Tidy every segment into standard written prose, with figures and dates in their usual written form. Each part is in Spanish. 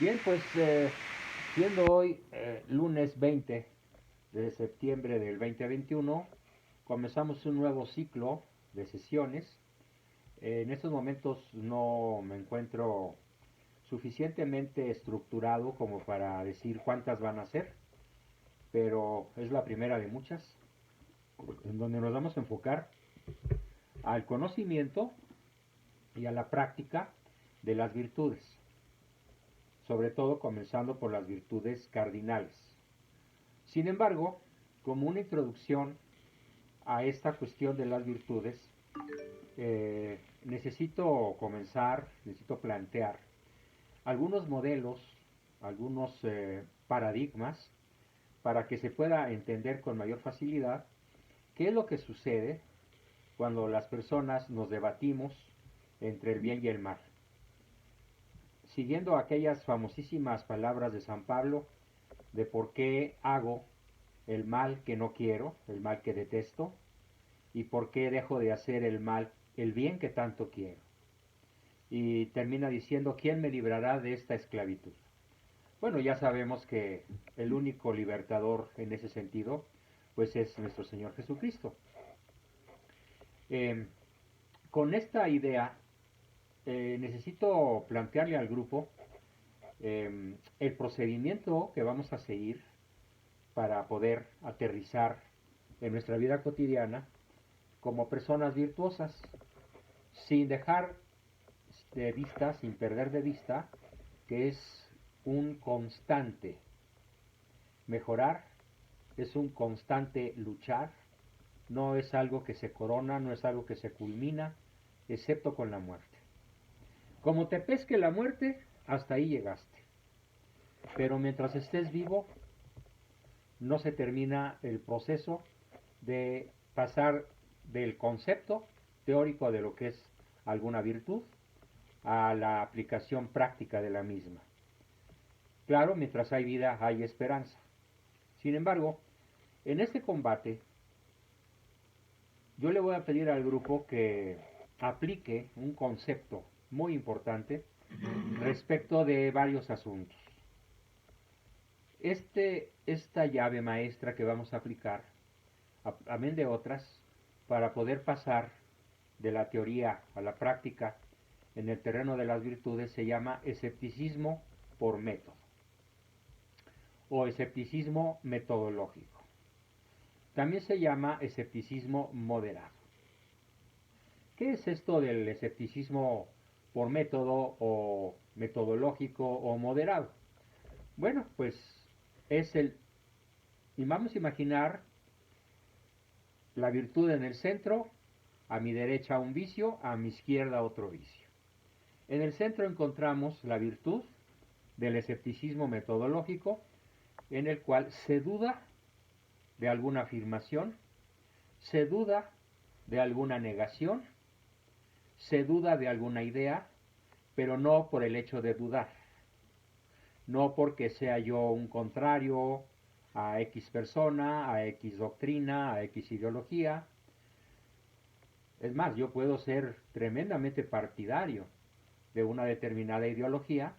Bien, pues siendo hoy lunes 20 de septiembre del 2021, comenzamos un nuevo ciclo de sesiones. En estos momentos no me encuentro suficientemente estructurado como para decir cuántas van a ser, pero es la primera de muchas, en donde nos vamos a enfocar al conocimiento y a la práctica de las virtudes, sobre todo comenzando por las virtudes cardinales. Sin embargo, como una introducción a esta cuestión de las virtudes, necesito plantear algunos modelos, algunos paradigmas, para que se pueda entender con mayor facilidad qué es lo que sucede cuando las personas nos debatimos entre el bien y el mal. Siguiendo aquellas famosísimas palabras de San Pablo de por qué hago el mal que no quiero, el mal que detesto, y por qué dejo de hacer el bien que tanto quiero. Y termina diciendo, ¿quién me librará de esta esclavitud? Bueno, ya sabemos que el único libertador en ese sentido, pues es nuestro Señor Jesucristo. Eh, con esta idea, necesito plantearle al grupo el procedimiento que vamos a seguir para poder aterrizar en nuestra vida cotidiana como personas virtuosas, sin dejar de vista, sin perder de vista, que es un constante mejorar, es un constante luchar, no es algo que se corona, no es algo que se culmina, excepto con la muerte. Como te pesque la muerte, hasta ahí llegaste. Pero mientras estés vivo, no se termina el proceso de pasar del concepto teórico de lo que es alguna virtud a la aplicación práctica de la misma. Claro, mientras hay vida hay esperanza. Sin embargo, en este combate yo le voy a pedir al grupo que aplique un concepto muy importante respecto de varios asuntos. Esta llave maestra que vamos a aplicar, amén de otras, para poder pasar de la teoría a la práctica en el terreno de las virtudes, se llama escepticismo por método o escepticismo metodológico. También se llama escepticismo moderado. ¿Qué es esto del escepticismo por método o metodológico o moderado? Bueno, pues es y vamos a imaginar la virtud en el centro, a mi derecha un vicio, a mi izquierda otro vicio. En el centro encontramos la virtud del escepticismo metodológico, en el cual se duda de alguna afirmación, se duda de alguna negación, se duda de alguna idea, pero no por el hecho de dudar, no porque sea yo un contrario a X persona, a X doctrina, a X ideología. Es más, yo puedo ser tremendamente partidario de una determinada ideología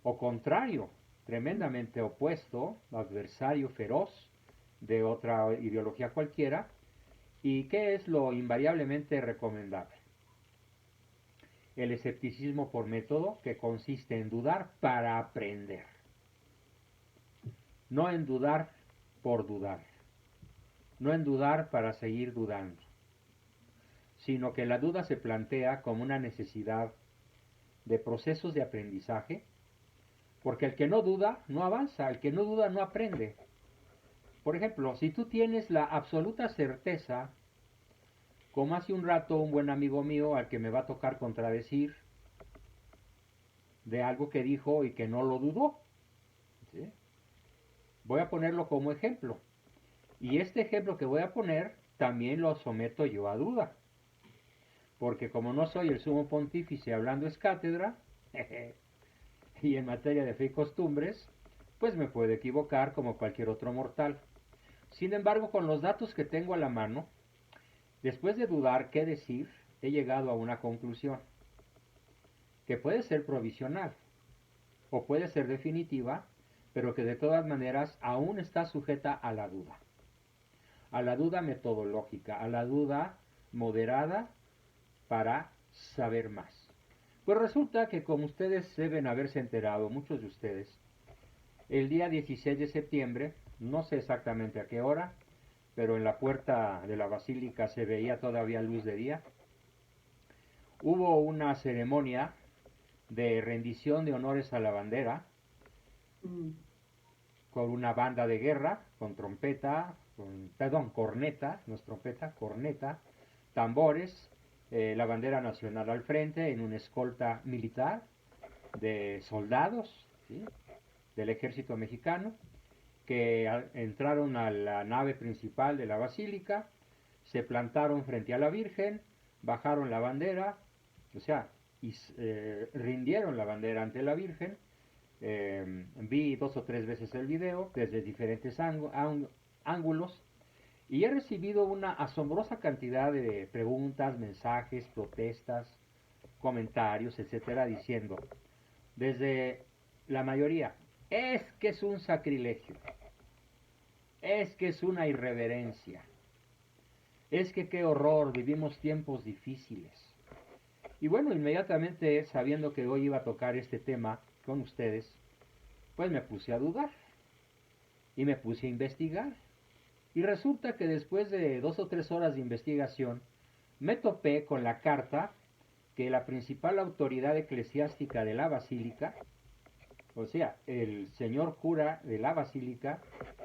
o contrario, tremendamente opuesto, adversario feroz de otra ideología cualquiera. ¿Y qué es lo invariablemente recomendable? El escepticismo por método, que consiste en dudar para aprender, no en dudar por dudar, no en dudar para seguir dudando, sino que la duda se plantea como una necesidad de procesos de aprendizaje, porque el que no duda no avanza, el que no duda no aprende. Por ejemplo, si tú tienes la absoluta certeza, como hace un rato un buen amigo mío al que me va a tocar contradecir de algo que dijo y que no lo dudó, ¿sí? Voy a ponerlo como ejemplo. Y este ejemplo que voy a poner también lo someto yo a duda. Porque como no soy el sumo pontífice hablando es cátedra, y en materia de fe y costumbres, pues me puedo equivocar como cualquier otro mortal. Sin embargo, con los datos que tengo a la mano, después de dudar qué decir, he llegado a una conclusión, que puede ser provisional. o puede ser definitiva, pero que de todas maneras aún está sujeta a la duda metodológica, a la duda moderada para saber más. Pues resulta que, como ustedes deben haberse enterado, muchos de ustedes, el día 16 de septiembre, no sé exactamente a qué hora, pero en la puerta de la basílica se veía todavía luz de día, hubo una ceremonia de rendición de honores a la bandera, con una banda de guerra, con trompeta, corneta, no es trompeta, corneta, tambores, la bandera nacional al frente, en una escolta militar de soldados, ¿sí?, del ejército mexicano, que entraron a la nave principal de la basílica, se plantaron frente a la Virgen, bajaron la bandera, o sea, rindieron la bandera ante la Virgen. Vi 2 o 3 veces el video desde diferentes ángulos y he recibido una asombrosa cantidad de preguntas, mensajes, protestas, comentarios, etcétera, diciendo, desde la mayoría, es que es un sacrilegio, es que es una irreverencia, es que qué horror, vivimos tiempos difíciles. Y bueno, inmediatamente sabiendo que hoy iba a tocar este tema con ustedes, pues me puse a dudar y me puse a investigar. Y resulta que después de 2 o 3 horas de investigación, me topé con la carta que la principal autoridad eclesiástica de la basílica, o sea, el señor cura de la basílica,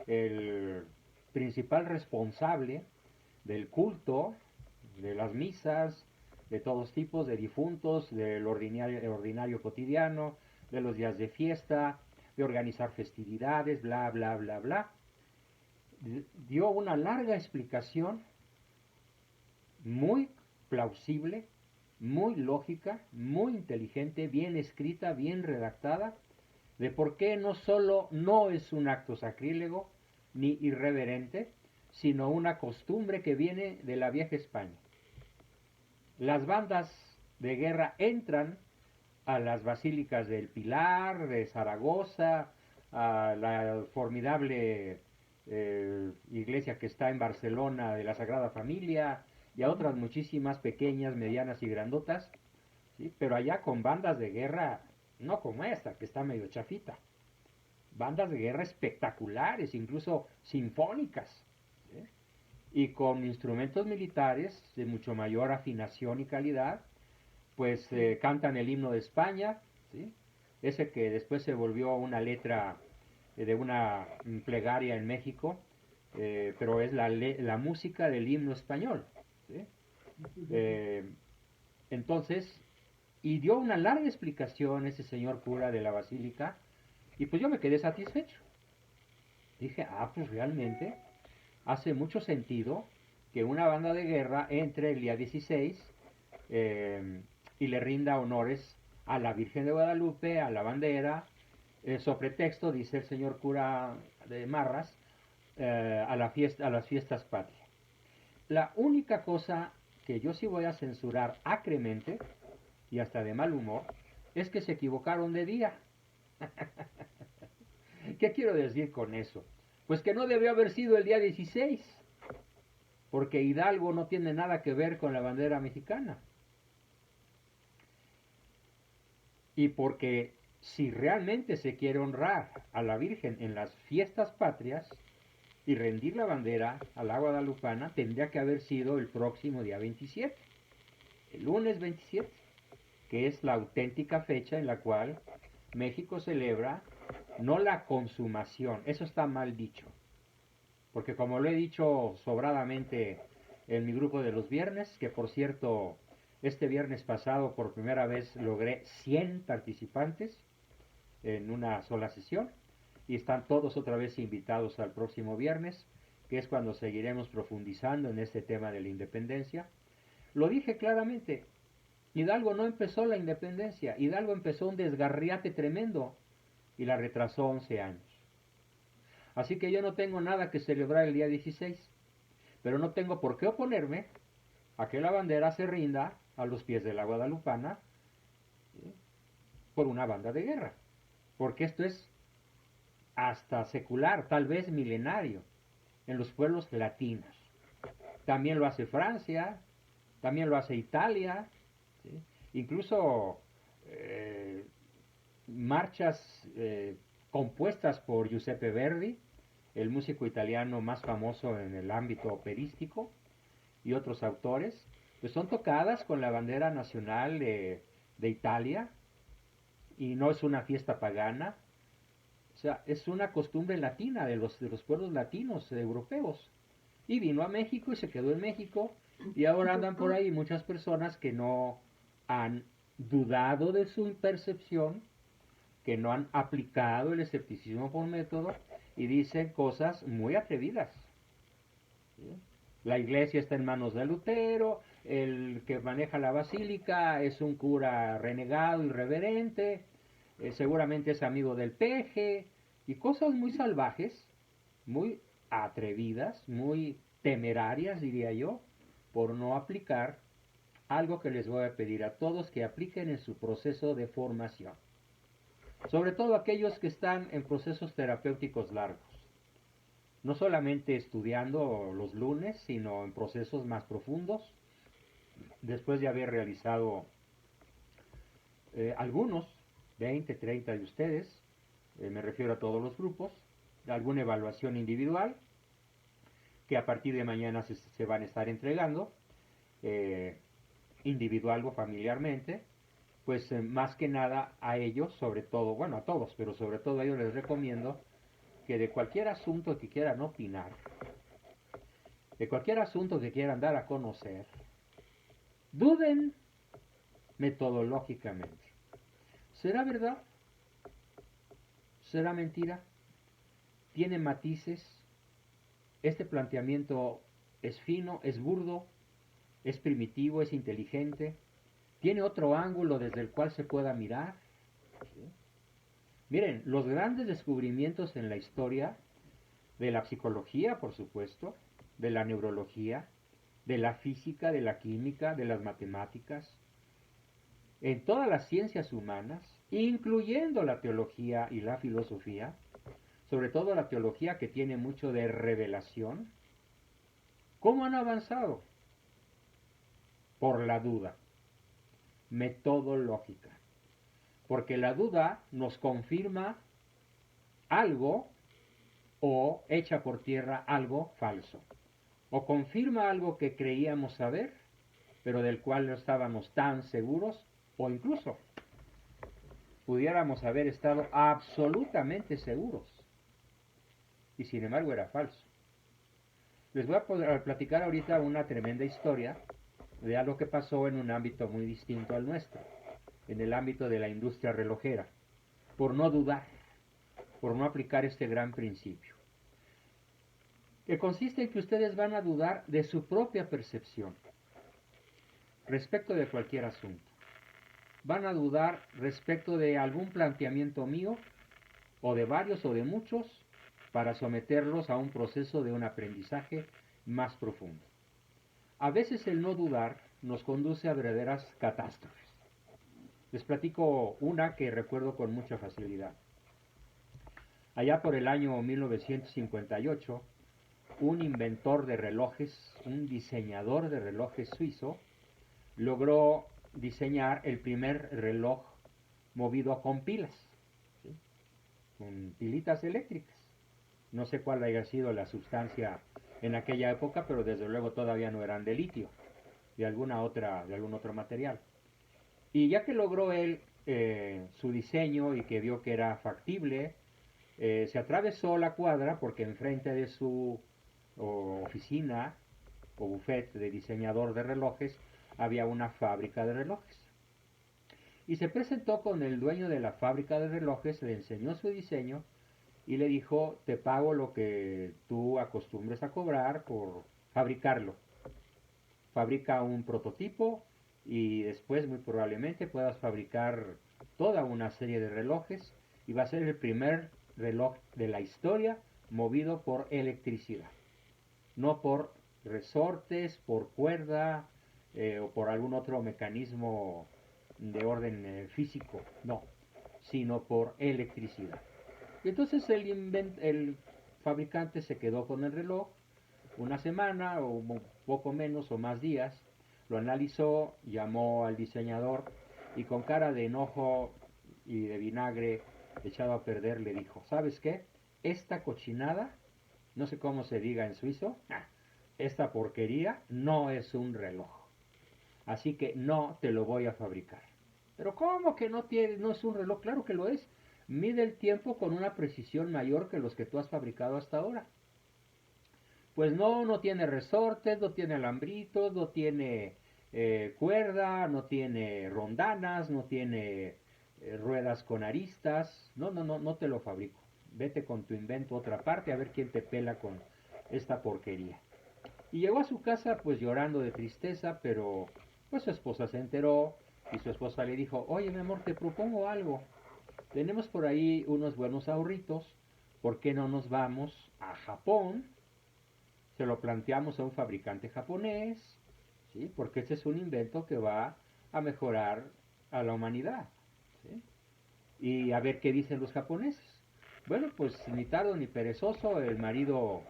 el principal responsable del culto, de las misas, de todos tipos, de difuntos, del ordinario cotidiano, de los días de fiesta, de organizar festividades, bla, bla, bla, bla, dio una larga explicación muy plausible, muy lógica, muy inteligente, bien escrita, bien redactada, de por qué no solo no es un acto sacrílego ni irreverente, sino una costumbre que viene de la vieja España. Las bandas de guerra entran a las basílicas del Pilar, de Zaragoza, a la formidable iglesia que está en Barcelona de la Sagrada Familia y a otras muchísimas pequeñas, medianas y grandotas, ¿sí?, pero allá con bandas de guerra, no como esta, que está medio chafita, bandas de guerra espectaculares, incluso sinfónicas, ¿sí?, y con instrumentos militares de mucho mayor afinación y calidad, pues cantan el himno de España, ¿sí?, ese que después se volvió una letra de una plegaria en México, pero es la música del himno español, ¿sí? Entonces, y dio una larga explicación ese señor cura de la basílica, y pues yo me quedé satisfecho. Dije, pues realmente hace mucho sentido que una banda de guerra entre el día 16 y le rinda honores a la Virgen de Guadalupe, a la bandera, sobre texto, dice el señor cura de Marras, a las fiestas patrias. La única cosa que yo sí voy a censurar acremente, y hasta de mal humor, es que se equivocaron de día. ¿Qué quiero decir con eso? Pues que no debió haber sido el día 16, porque Hidalgo no tiene nada que ver con la bandera mexicana. Y porque si realmente se quiere honrar a la Virgen en las fiestas patrias y rendir la bandera a la guadalupana, tendría que haber sido el próximo día 27, el lunes 27, que es la auténtica fecha en la cual México celebra no la consumación, eso está mal dicho, porque como lo he dicho sobradamente en mi grupo de los viernes, que por cierto, este viernes pasado por primera vez logré 100 participantes en una sola sesión, y están todos otra vez invitados al próximo viernes, que es cuando seguiremos profundizando en este tema de la independencia. Lo dije claramente, Hidalgo no empezó la independencia, Hidalgo empezó un desgarriate tremendo y la retrasó 11 años. Así que yo no tengo nada que celebrar el día 16, pero no tengo por qué oponerme a que la bandera se rinda a los pies de la guadalupana, ¿sí?, por una banda de guerra. porque esto es hasta secular, tal vez milenario, en los pueblos latinos. También lo hace Francia, también lo hace Italia, ¿sí? Incluso eh, marchas compuestas por Giuseppe Verdi, el músico italiano más famoso en el ámbito operístico, y otros autores, pues son tocadas con la bandera nacional de Italia, y no es una fiesta pagana, o sea, es una costumbre latina de los pueblos latinos europeos. Y vino a México y se quedó en México, y ahora andan por ahí muchas personas que no han dudado de su percepción, que no han aplicado el escepticismo por método y dicen cosas muy atrevidas. ¿Sí? La iglesia está en manos de Lutero, el que maneja la basílica es un cura renegado, irreverente, seguramente es amigo del peje, y cosas muy salvajes, muy atrevidas, muy temerarias, diría yo, por no aplicar algo que les voy a pedir a todos que apliquen en su proceso de formación. Sobre todo aquellos que están en procesos terapéuticos largos. No solamente estudiando los lunes, sino en procesos más profundos, después de haber realizado algunos, 20, 30 de ustedes, me refiero a todos los grupos, alguna evaluación individual, que a partir de mañana se van a estar entregando, eh, individual o familiarmente, pues más que nada a ellos, sobre todo, bueno, a todos, pero sobre todo a ellos les recomiendo que de cualquier asunto que quieran opinar, de cualquier asunto que quieran dar a conocer, duden metodológicamente. ¿Será verdad? ¿Será mentira? ¿Tiene matices? ¿Este planteamiento es fino, es burdo, es primitivo, es inteligente? ¿Tiene otro ángulo desde el cual se pueda mirar? ¿Sí? Miren, los grandes descubrimientos en la historia de la psicología, por supuesto, de la neurología, de la física, de la química, de las matemáticas, en todas las ciencias humanas, incluyendo la teología y la filosofía, sobre todo la teología que tiene mucho de revelación, ¿cómo han avanzado? Por la duda metodológica. Porque la duda nos confirma algo o echa por tierra algo falso. O confirma algo que creíamos saber, pero del cual no estábamos tan seguros, o incluso pudiéramos haber estado absolutamente seguros, y sin embargo era falso. Les voy a platicar ahorita una tremenda historia de algo que pasó en un ámbito muy distinto al nuestro, en el ámbito de la industria relojera, por no dudar, por no aplicar este gran principio, que consiste en que ustedes van a dudar de su propia percepción respecto de cualquier asunto. Van a dudar respecto de algún planteamiento mío, o de varios o de muchos, para someterlos a un proceso de un aprendizaje más profundo. A veces el no dudar nos conduce a verdaderas catástrofes. Les platico una que recuerdo con mucha facilidad. Allá por el año 1958, un inventor de relojes, un diseñador de relojes suizo, logró diseñar el primer reloj movido con pilas, ¿sí? Con pilitas eléctricas. No sé cuál haya sido la sustancia en aquella época, pero desde luego todavía no eran de litio, de algún otro material. Y ya que logró él su diseño y que vio que era factible, se atravesó la cuadra porque enfrente de su oficina o buffet de diseñador de relojes había una fábrica de relojes. Y se presentó con el dueño de la fábrica de relojes, le enseñó su diseño y le dijo, te pago lo que tú acostumbres a cobrar por fabricarlo. Fabrica un prototipo y después muy probablemente puedas fabricar toda una serie de relojes y va a ser el primer reloj de la historia movido por electricidad, no por resortes, por cuerda o por algún otro mecanismo de orden físico, no, sino por electricidad. Y entonces el fabricante se quedó con el reloj una semana o un poco menos o más días, lo analizó, llamó al diseñador y con cara de enojo y de vinagre echado a perder le dijo, ¿sabes qué? Esta cochinada, no sé cómo se diga en suizo, esta porquería no es un reloj, así que no te lo voy a fabricar. Pero ¿cómo que no es un reloj? Claro que lo es. Mide el tiempo con una precisión mayor que los que tú has fabricado hasta ahora. Pues no tiene resortes, no tiene alambritos, no tiene cuerda, no tiene rondanas, no tiene ruedas con aristas. No te lo fabrico. Vete con tu invento a otra parte a ver quién te pela con esta porquería. Y llegó a su casa pues llorando de tristeza, pero pues su esposa se enteró y su esposa le dijo, oye mi amor, te propongo algo. Tenemos por ahí unos buenos ahorritos, ¿por qué no nos vamos a Japón? Se lo planteamos a un fabricante japonés, ¿sí? Porque este es un invento que va a mejorar a la humanidad, ¿sí? Y a ver qué dicen los japoneses. Bueno, pues ni tardo ni perezoso, el marido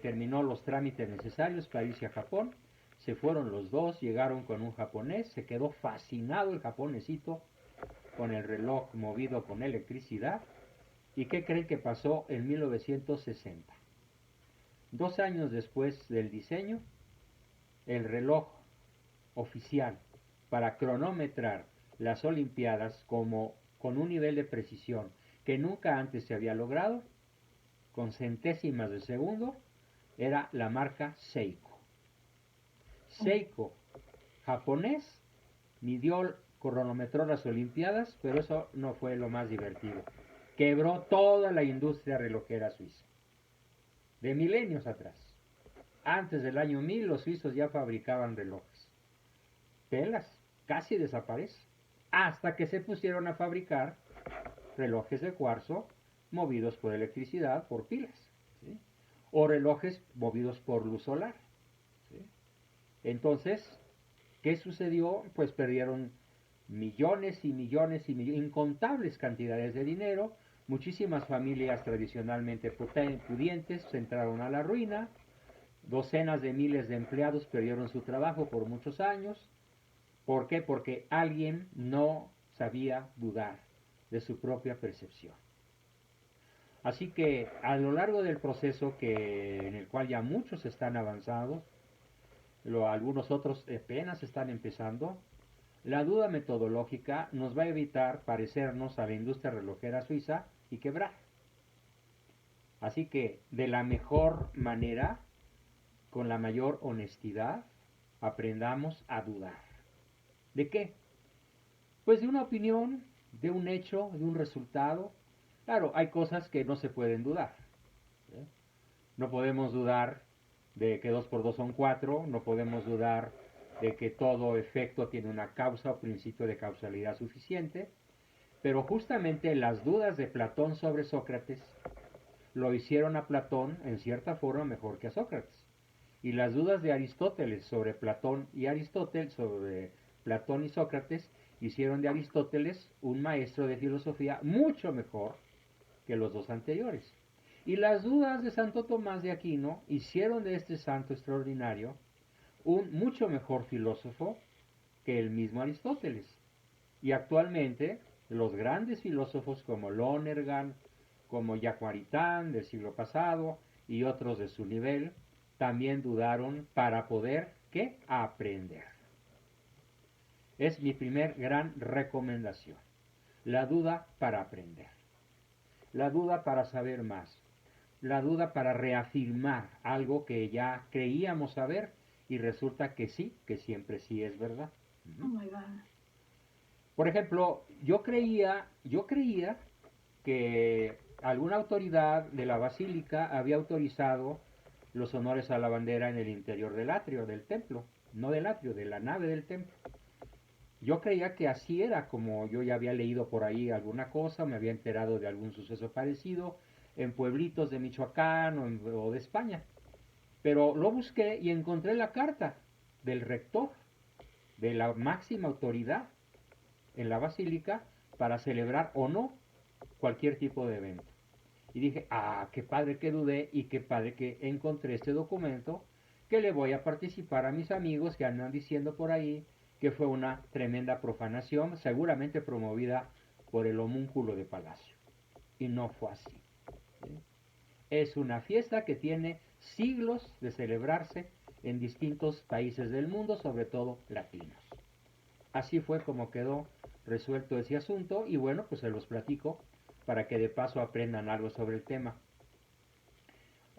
terminó los trámites necesarios para irse a Japón. Se fueron los dos, llegaron con un japonés, se quedó fascinado el japonesito con el reloj movido con electricidad. ¿Y qué creen que pasó en 1960? 2 años después del diseño, el reloj oficial para cronometrar las Olimpiadas como con un nivel de precisión que nunca antes se había logrado, con centésimas de segundo, era la marca Seiko. Seiko, japonés, midió, cronometró las Olimpiadas, pero eso no fue lo más divertido. Quebró toda la industria relojera suiza, de milenios atrás. Antes del año 1000 los suizos ya fabricaban relojes. Pelas, casi desaparece. Hasta que se pusieron a fabricar relojes de cuarzo movidos por electricidad, por pilas. ¿Sí? O relojes movidos por luz solar. ¿Sí? Entonces, ¿qué sucedió? Pues perdieron millones y millones y millones, incontables cantidades de dinero. Muchísimas familias tradicionalmente pudientes se entraron a la ruina. Docenas de miles de empleados perdieron su trabajo por muchos años. ¿Por qué? Porque alguien no sabía dudar de su propia percepción. Así que a lo largo del proceso en el cual ya muchos están avanzados, algunos otros apenas están empezando, la duda metodológica nos va a evitar parecernos a la industria relojera suiza y quebrar. Así que de la mejor manera, con la mayor honestidad, aprendamos a dudar. ¿De qué? Pues de una opinión, de un hecho, de un resultado. Claro, hay cosas que no se pueden dudar. ¿Sí? No podemos dudar de que 2 por 2 son 4, no podemos dudar de que todo efecto tiene una causa o principio de causalidad suficiente, pero justamente las dudas de Platón sobre Sócrates lo hicieron a Platón en cierta forma mejor que a Sócrates. Y las dudas de Aristóteles sobre Platón y Sócrates hicieron de Aristóteles un maestro de filosofía mucho mejor que los dos anteriores. Y las dudas de Santo Tomás de Aquino hicieron de este santo extraordinario un mucho mejor filósofo que el mismo Aristóteles. Y actualmente los grandes filósofos como Lonergan, como Jacques Maritain del siglo pasado y otros de su nivel, también dudaron para poder, ¿qué? Aprender. Es mi primer gran recomendación. La duda para aprender. La duda para saber más. La duda para reafirmar algo que ya creíamos saber y resulta que sí, que siempre sí es verdad. Oh my God. Por ejemplo, yo creía que alguna autoridad de la basílica había autorizado los honores a la bandera en el interior del atrio del templo, no del atrio, de la nave del templo. Yo creía que así era, como yo ya había leído por ahí alguna cosa, me había enterado de algún suceso parecido en pueblitos de Michoacán o de España. Pero lo busqué y encontré la carta del rector, de la máxima autoridad en la basílica, para celebrar o no cualquier tipo de evento. Y dije, qué padre que dudé y qué padre que encontré este documento que le voy a participar a mis amigos que andan diciendo por ahí que fue una tremenda profanación, seguramente promovida por el homúnculo de Palacio. Y no fue así. ¿Sí? Es una fiesta que tiene siglos de celebrarse en distintos países del mundo, sobre todo latinos. Así fue como quedó resuelto ese asunto y bueno, pues se los platico para que de paso aprendan algo sobre el tema.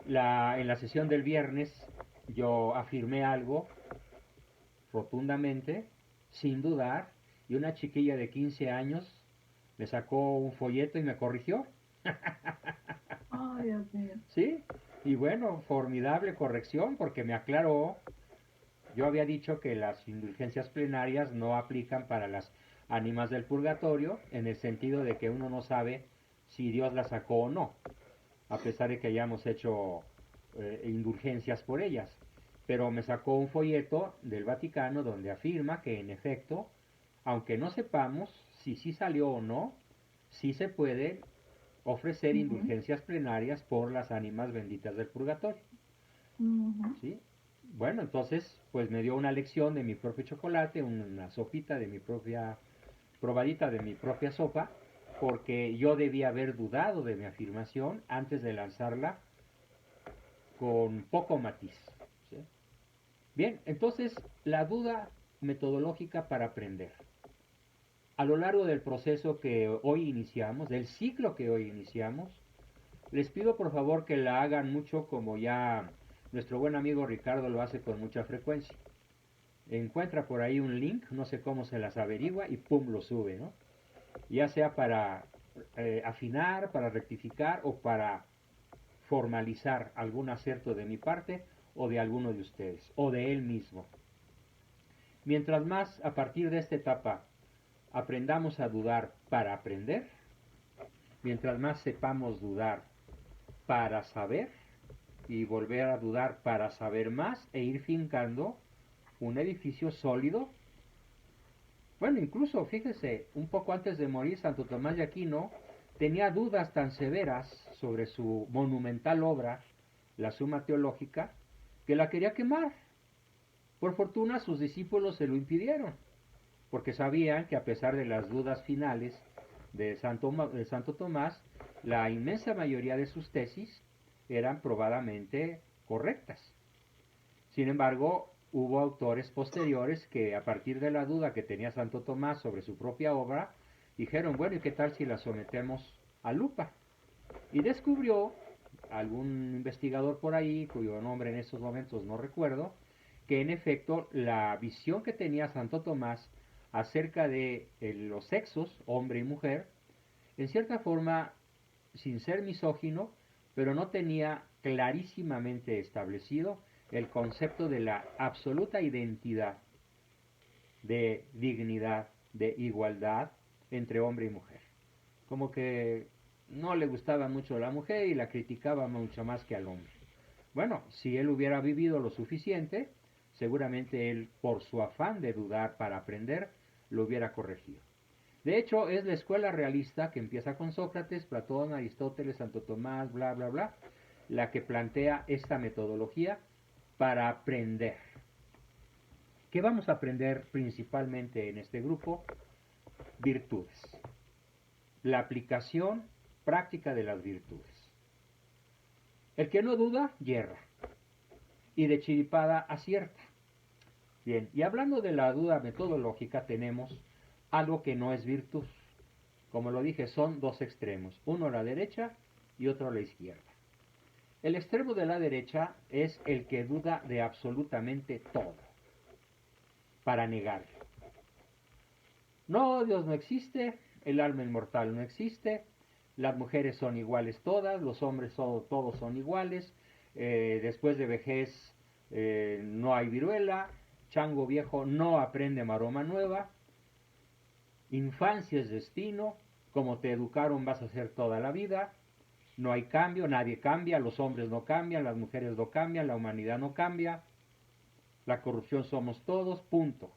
En la sesión del viernes yo afirmé algo rotundamente, sin dudar, y una chiquilla de 15 años me sacó un folleto y me corrigió. Ay, Dios mío. ¿Sí? Y bueno, formidable corrección porque me aclaró. Yo había dicho que las indulgencias plenarias no aplican para las ánimas del purgatorio, en el sentido de que uno no sabe si Dios las sacó o no, a pesar de que hayamos hecho indulgencias por ellas. Pero me sacó un folleto del Vaticano donde afirma que en efecto, aunque no sepamos si sí salió o no, sí se puede ofrecer Ujú, indulgencias plenarias por las ánimas benditas del purgatorio. ujú. ¿Sí? Bueno, entonces, pues me dio una lección de mi propio chocolate, una sopita de mi propia, probadita de mi propia sopa, porque yo debía haber dudado de mi afirmación antes de lanzarla con poco matiz. ¿Sí? Bien, entonces, la duda metodológica para aprender. A lo largo del proceso que hoy iniciamos, del ciclo que hoy iniciamos, les pido por favor que la hagan mucho como ya nuestro buen amigo Ricardo lo hace con mucha frecuencia. Encuentra por ahí un link, no sé cómo se las averigua y pum, lo sube, ¿no? Ya sea para afinar, para rectificar o para formalizar algún acerto de mi parte o de alguno de ustedes o de él mismo. Mientras más a partir de esta etapa aprendamos a dudar para aprender, mientras más sepamos dudar para saber y volver a dudar para saber más e ir fincando un edificio sólido. Bueno, incluso fíjese, un poco antes de morir Santo Tomás de Aquino tenía dudas tan severas sobre su monumental obra, la Suma Teológica, que la quería quemar. Por fortuna sus discípulos se lo impidieron, porque sabían que a pesar de las dudas finales de Santo Tomás, la inmensa mayoría de sus tesis eran probadamente correctas. Sin embargo, hubo autores posteriores que a partir de la duda que tenía Santo Tomás sobre su propia obra, dijeron, bueno, ¿y qué tal si la sometemos a lupa? Y descubrió algún investigador por ahí, cuyo nombre en estos momentos no recuerdo, que en efecto la visión que tenía Santo Tomás acerca de los sexos, hombre y mujer, en cierta forma, sin ser misógino, pero no tenía clarísimamente establecido el concepto de la absoluta identidad, de dignidad, de igualdad entre hombre y mujer. Como que no le gustaba mucho a la mujer y la criticaba mucho más que al hombre. Bueno, si él hubiera vivido lo suficiente, seguramente él, por su afán de dudar para aprender, lo hubiera corregido. De hecho, es la escuela realista que empieza con Sócrates, Platón, Aristóteles, Santo Tomás, bla, bla, bla, la que plantea esta metodología para aprender. ¿Qué vamos a aprender principalmente en este grupo? Virtudes. La aplicación práctica de las virtudes. El que no duda, yerra. Y de chiripada acierta. Bien, y hablando de la duda metodológica, tenemos algo que no es virtud. Como lo dije, son dos extremos, uno a la derecha y otro a la izquierda. El extremo de la derecha es el que duda de absolutamente todo, para negarlo. No, Dios no existe, el alma inmortal no existe, las mujeres son iguales todas, los hombres todos son iguales, después de vejez no hay viruela, chango viejo no aprende maroma nueva, infancia es destino, como te educaron vas a ser toda la vida, no hay cambio, nadie cambia, los hombres no cambian, las mujeres no cambian, la humanidad no cambia, la corrupción somos todos, punto.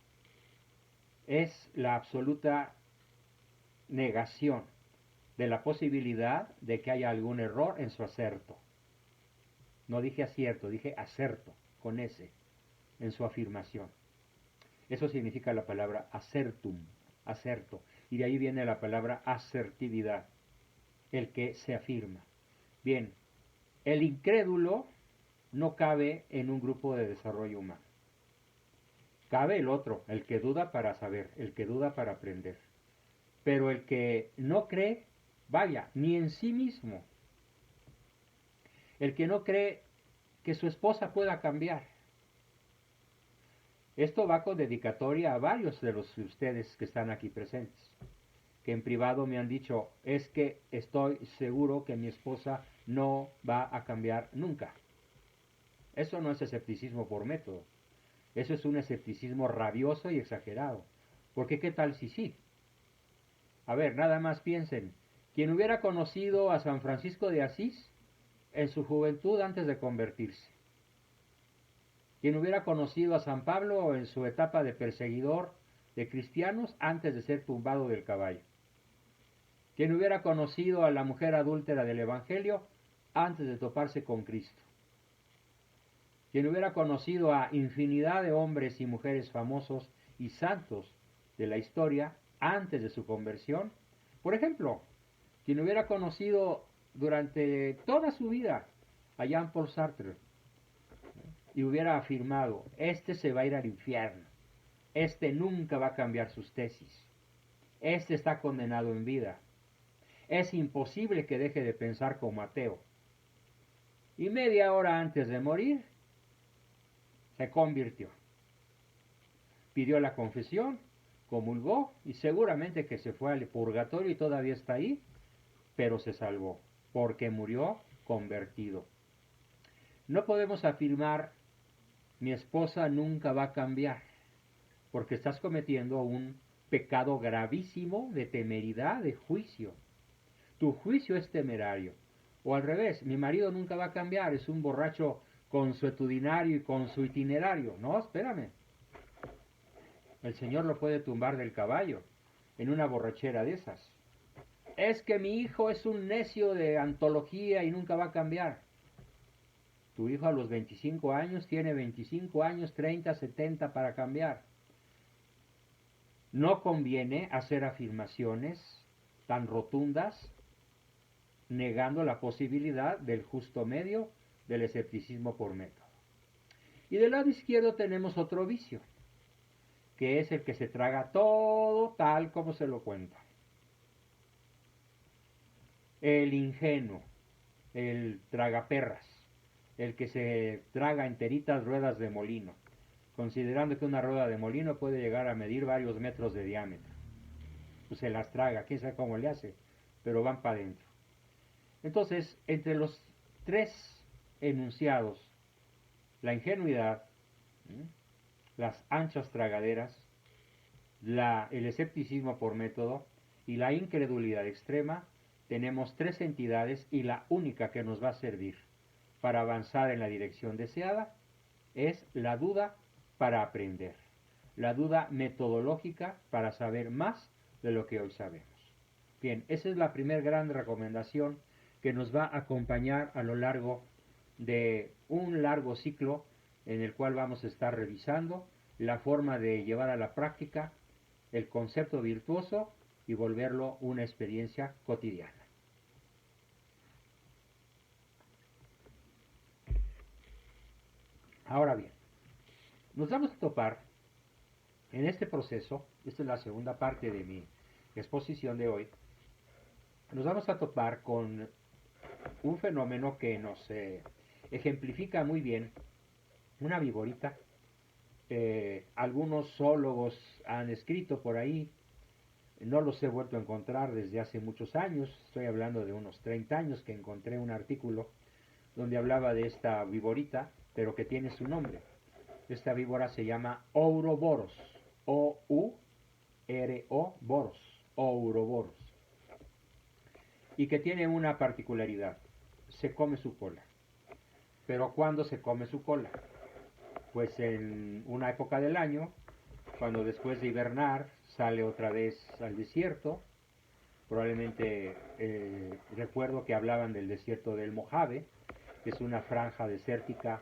Es la absoluta negación de la posibilidad de que haya algún error en su acerto. No dije acierto, dije acerto, con S, en su afirmación. Eso significa la palabra acertum, acerto. Y de ahí viene la palabra asertividad, el que se afirma. Bien, el incrédulo no cabe en un grupo de desarrollo humano. Cabe el otro, el que duda para saber, el que duda para aprender. Pero el que no cree, vaya, ni en sí mismo. El que no cree que su esposa pueda cambiar. Esto va con dedicatoria a varios de los de ustedes que están aquí presentes, que en privado me han dicho, es que estoy seguro que mi esposa no va a cambiar nunca. Eso no es escepticismo por método. Eso es un escepticismo rabioso y exagerado. Porque ¿qué tal si sí? A ver, nada más piensen. Quien hubiera conocido a San Francisco de Asís en su juventud antes de convertirse. Quien hubiera conocido a San Pablo en su etapa de perseguidor de cristianos antes de ser tumbado del caballo. Quien hubiera conocido a la mujer adúltera del Evangelio antes de toparse con Cristo. Quien hubiera conocido a infinidad de hombres y mujeres famosos y santos de la historia antes de su conversión. Por ejemplo, quien hubiera conocido durante toda su vida a Jean-Paul Sartre y hubiera afirmado, este se va a ir al infierno, este nunca va a cambiar sus tesis, este está condenado en vida, es imposible que deje de pensar como ateo. Y media hora antes de morir, se convirtió. Pidió la confesión, comulgó y seguramente que se fue al purgatorio y todavía está ahí, pero se salvó, porque murió convertido. No podemos afirmar, mi esposa nunca va a cambiar, porque estás cometiendo un pecado gravísimo de temeridad, de juicio. Tu juicio es temerario. O al revés, mi marido nunca va a cambiar, es un borracho consuetudinario y con su itinerario. No, espérame. El Señor lo puede tumbar del caballo en una borrachera de esas. Es que mi hijo es un necio de antología y nunca va a cambiar. Tu hijo a los 25 años tiene 25 años, 30, 70 para cambiar. No conviene hacer afirmaciones tan rotundas negando la posibilidad del justo medio del escepticismo por método. Y del lado izquierdo tenemos otro vicio, que es el que se traga todo tal como se lo cuenta. El ingenuo, el tragaperras, el que se traga enteritas ruedas de molino, considerando que una rueda de molino puede llegar a medir varios metros de diámetro. Pues se las traga, quién sabe cómo le hace, pero van para adentro. Entonces, entre los tres enunciados, la ingenuidad, las anchas tragaderas, el escepticismo por método y la incredulidad extrema, tenemos tres entidades y la única que nos va a servir para avanzar en la dirección deseada es la duda para aprender, la duda metodológica para saber más de lo que hoy sabemos. Bien, esa es la primera gran recomendación que nos va a acompañar a lo largo de un largo ciclo en el cual vamos a estar revisando la forma de llevar a la práctica el concepto virtuoso y volverlo una experiencia cotidiana. Ahora bien, nos vamos a topar en este proceso, esta es la segunda parte de mi exposición de hoy, nos vamos a topar con un fenómeno que nos ejemplifica muy bien una viborita. Algunos zoólogos han escrito por ahí, no los he vuelto a encontrar desde hace muchos años, estoy hablando de unos 30 años que encontré un artículo donde hablaba de esta viborita, pero que tiene su nombre. Esta víbora se llama Ouroboros, O-U-R-O-Boros, Ouroboros, y que tiene una particularidad, se come su cola. ¿Pero cuándo se come su cola? Pues en una época del año, cuando después de hibernar sale otra vez al desierto Probablemente recuerdo que hablaban del desierto del Mojave, que es una franja desértica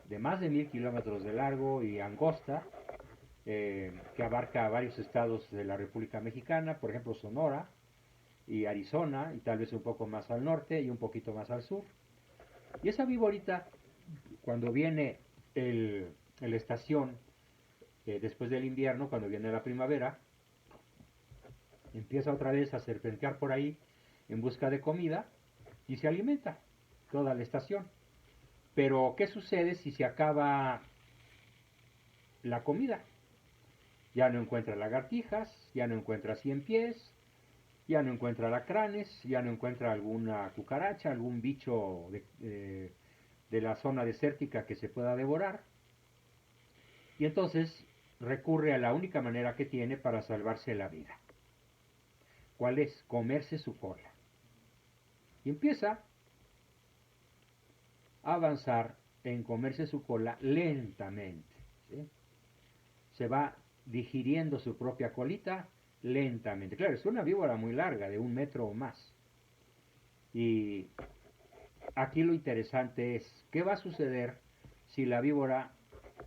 de más de 1000 kilómetros de largo y angosta, que abarca varios estados de la República Mexicana, por ejemplo Sonora y Arizona, y tal vez un poco más al norte y un poquito más al sur. Y esa viborita, cuando viene la estación, después del invierno, cuando viene la primavera, empieza otra vez a serpentear por ahí en busca de comida y se alimenta toda la estación. Pero, ¿qué sucede si se acaba la comida? Ya no encuentra lagartijas, ya no encuentra ciempiés, ya no encuentra alacranes, ya no encuentra alguna cucaracha, algún bicho de la zona desértica que se pueda devorar. Y entonces recurre a la única manera que tiene para salvarse la vida. ¿Cuál es? Comerse su cola. Y empieza a avanzar en comerse su cola lentamente. ¿Sí? Se va digiriendo su propia colita lentamente. Claro, es una víbora muy larga, de 1 metro o más. Y aquí lo interesante es, ¿qué va a suceder si la víbora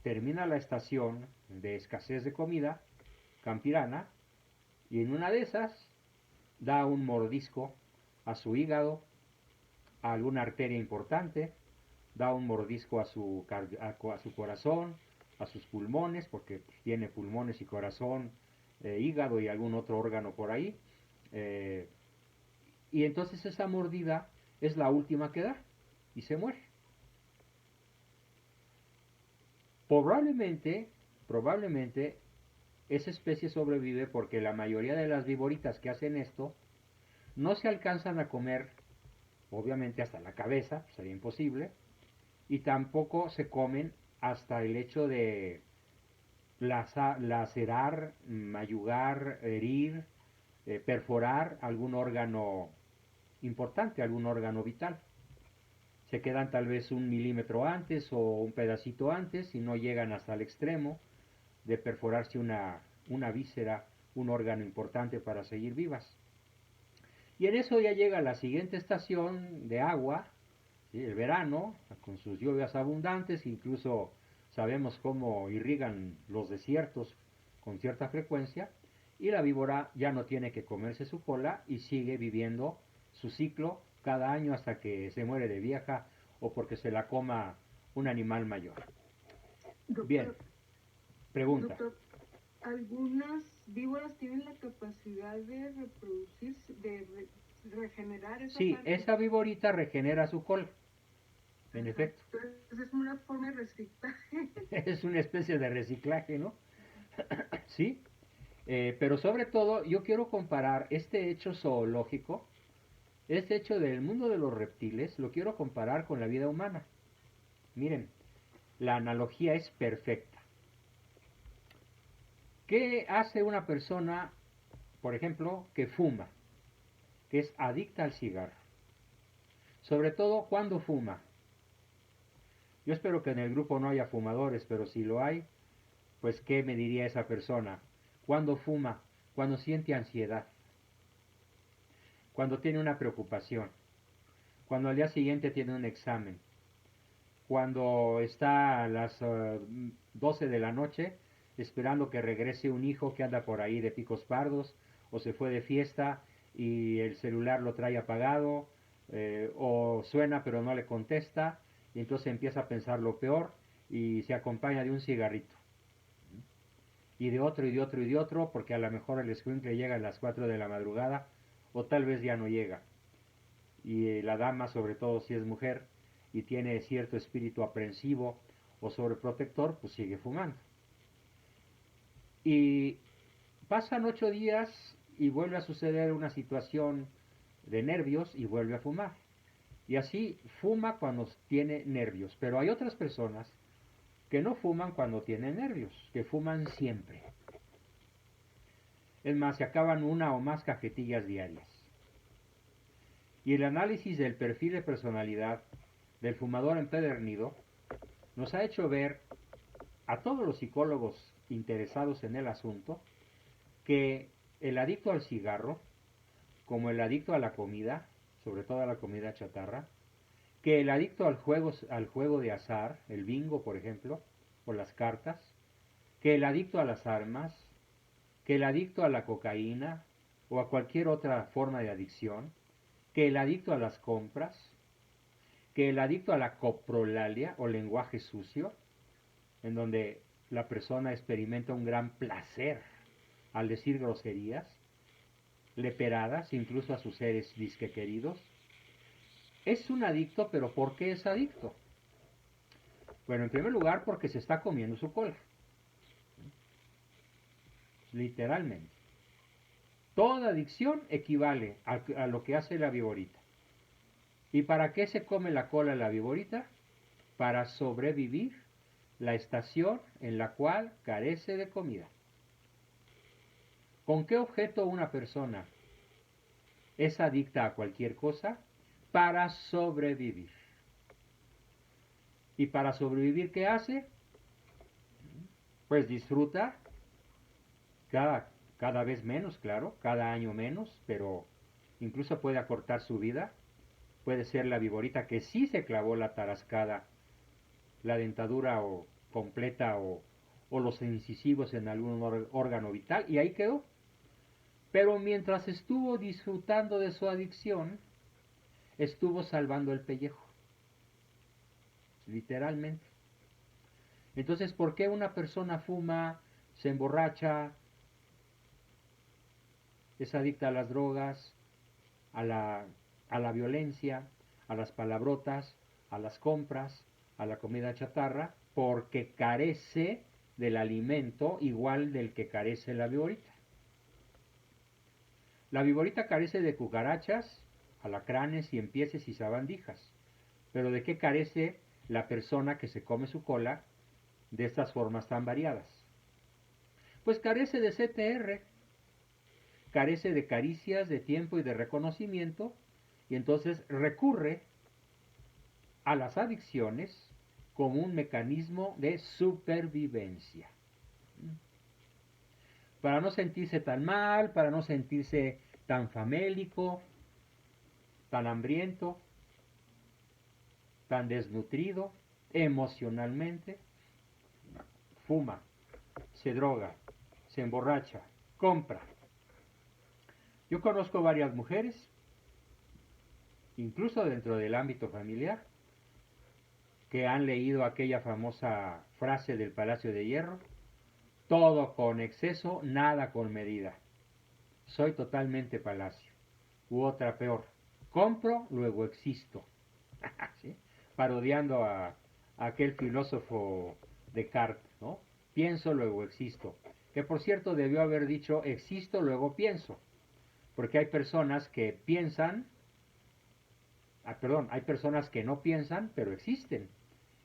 termina la estación de escasez de comida campirana y en una de esas da un mordisco a su hígado, a alguna arteria importante, da un mordisco a su corazón, a sus pulmones, porque tiene pulmones y corazón, hígado y algún otro órgano por ahí, eh, y entonces esa mordida es la última que da y se muere. Probablemente esa especie sobrevive porque la mayoría de las viboritas que hacen esto no se alcanzan a comer, obviamente hasta la cabeza, sería imposible, y tampoco se comen hasta el hecho de lacerar, mayugar, herir, perforar algún órgano importante, algún órgano vital. Se quedan tal vez 1 milímetro antes o un pedacito antes y no llegan hasta el extremo de perforarse una víscera, un órgano importante para seguir vivas. Y en eso ya llega la siguiente estación de agua, ¿sí? El verano, con sus lluvias abundantes, incluso sabemos cómo irrigan los desiertos con cierta frecuencia, y la víbora ya no tiene que comerse su cola y sigue viviendo su ciclo cada año hasta que se muere de vieja o porque se la coma un animal mayor. Bien, Doctor, pregunta. doctor, algunas víboras tienen la capacidad de reproducirse, regenerar esa Sí, parte. esa víborita regenera su cola, en Ajá. efecto. Entonces es una forma de reciclaje. Es una especie de reciclaje, ¿no? Sí, pero sobre todo yo quiero comparar este hecho zoológico, este hecho del mundo de los reptiles, lo quiero comparar con la vida humana. Miren, la analogía es perfecta. ¿Qué hace una persona, por ejemplo, que fuma, que es adicta al cigarro? Sobre todo cuando fuma. Yo espero que en el grupo no haya fumadores, pero si lo hay, pues ¿qué me diría esa persona? Cuando fuma, cuando siente ansiedad, cuando tiene una preocupación, cuando al día siguiente tiene un examen, cuando está a las 12 de la noche esperando que regrese un hijo que anda por ahí de picos pardos o se fue de fiesta y el celular lo trae apagado, o suena pero no le contesta y entonces empieza a pensar lo peor y se acompaña de un cigarrito y de otro y de otro y de otro porque a lo mejor el escuincle llega a las 4 de la madrugada o tal vez ya no llega y la dama, sobre todo si es mujer y tiene cierto espíritu aprensivo o sobreprotector, pues sigue fumando. Y pasan 8 días y vuelve a suceder una situación de nervios y vuelve a fumar. Y así fuma cuando tiene nervios. Pero hay otras personas que no fuman cuando tienen nervios, que fuman siempre. Es más, se acaban una o más cajetillas diarias. Y el análisis del perfil de personalidad del fumador empedernido nos ha hecho ver a todos los psicólogos interesados en el asunto que el adicto al cigarro como el adicto a la comida, sobre todo a la comida chatarra, que el adicto al juego de azar, el bingo por ejemplo, o las cartas, que el adicto a las armas, que el adicto a la cocaína o a cualquier otra forma de adicción, que el adicto a las compras, que el adicto a la coprolalia o lenguaje sucio, en donde la persona experimenta un gran placer al decir groserías, leperadas, incluso a sus seres disque queridos. Es un adicto, pero ¿por qué es adicto? Bueno, en primer lugar, porque se está comiendo su cola. Literalmente. Toda adicción equivale a lo que hace la viborita. ¿Y para qué se come la cola la viborita? Para sobrevivir la estación en la cual carece de comida. ¿Con qué objeto una persona es adicta a cualquier cosa? Para sobrevivir. ¿Y para sobrevivir qué hace? Pues disfruta cada vez menos, claro, cada año menos, pero incluso puede acortar su vida. Puede ser la viborita que sí se clavó la tarascada, la dentadura o completa o los incisivos en algún órgano vital y ahí quedó. Pero mientras estuvo disfrutando de su adicción, estuvo salvando el pellejo. Literalmente. Entonces, ¿por qué una persona fuma, se emborracha, es adicta a las drogas, a la violencia, a las palabrotas, a las compras, a la comida chatarra? Porque carece del alimento igual del que carece la viborita. La viborita carece de cucarachas, alacranes, ciempieces y sabandijas. Pero ¿de qué carece la persona que se come su cola de estas formas tan variadas? Pues carece de CTR, carece de caricias, de tiempo y de reconocimiento, y entonces recurre a las adicciones como un mecanismo de supervivencia. Para no sentirse tan mal, para no sentirse tan famélico, tan hambriento, tan desnutrido emocionalmente, fuma, se droga, se emborracha, compra. Yo conozco varias mujeres, incluso dentro del ámbito familiar, que han leído aquella famosa frase del Palacio de Hierro: todo con exceso, nada con medida. Soy totalmente palacio. U otra peor: compro, luego existo. ¿Sí? Parodiando a aquel filósofo Descartes, ¿no? Pienso, luego existo. Que por cierto debió haber dicho existo, luego pienso. Porque hay personas que piensan, hay personas que no piensan, pero existen.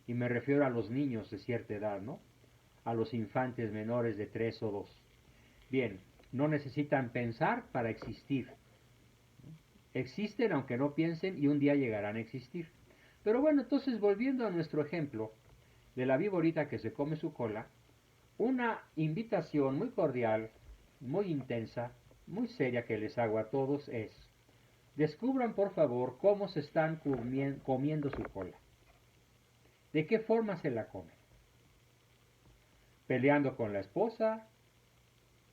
Y me refiero a los niños de cierta edad, ¿no? A los infantes menores de 3 o 2. Bien, no necesitan pensar para existir. Existen aunque no piensen y un día llegarán a existir. Pero bueno, entonces volviendo a nuestro ejemplo de la viborita que se come su cola, una invitación muy cordial, muy intensa, muy seria que les hago a todos es: descubran por favor cómo se están comiendo su cola. ¿De qué forma se la comen? Peleando con la esposa,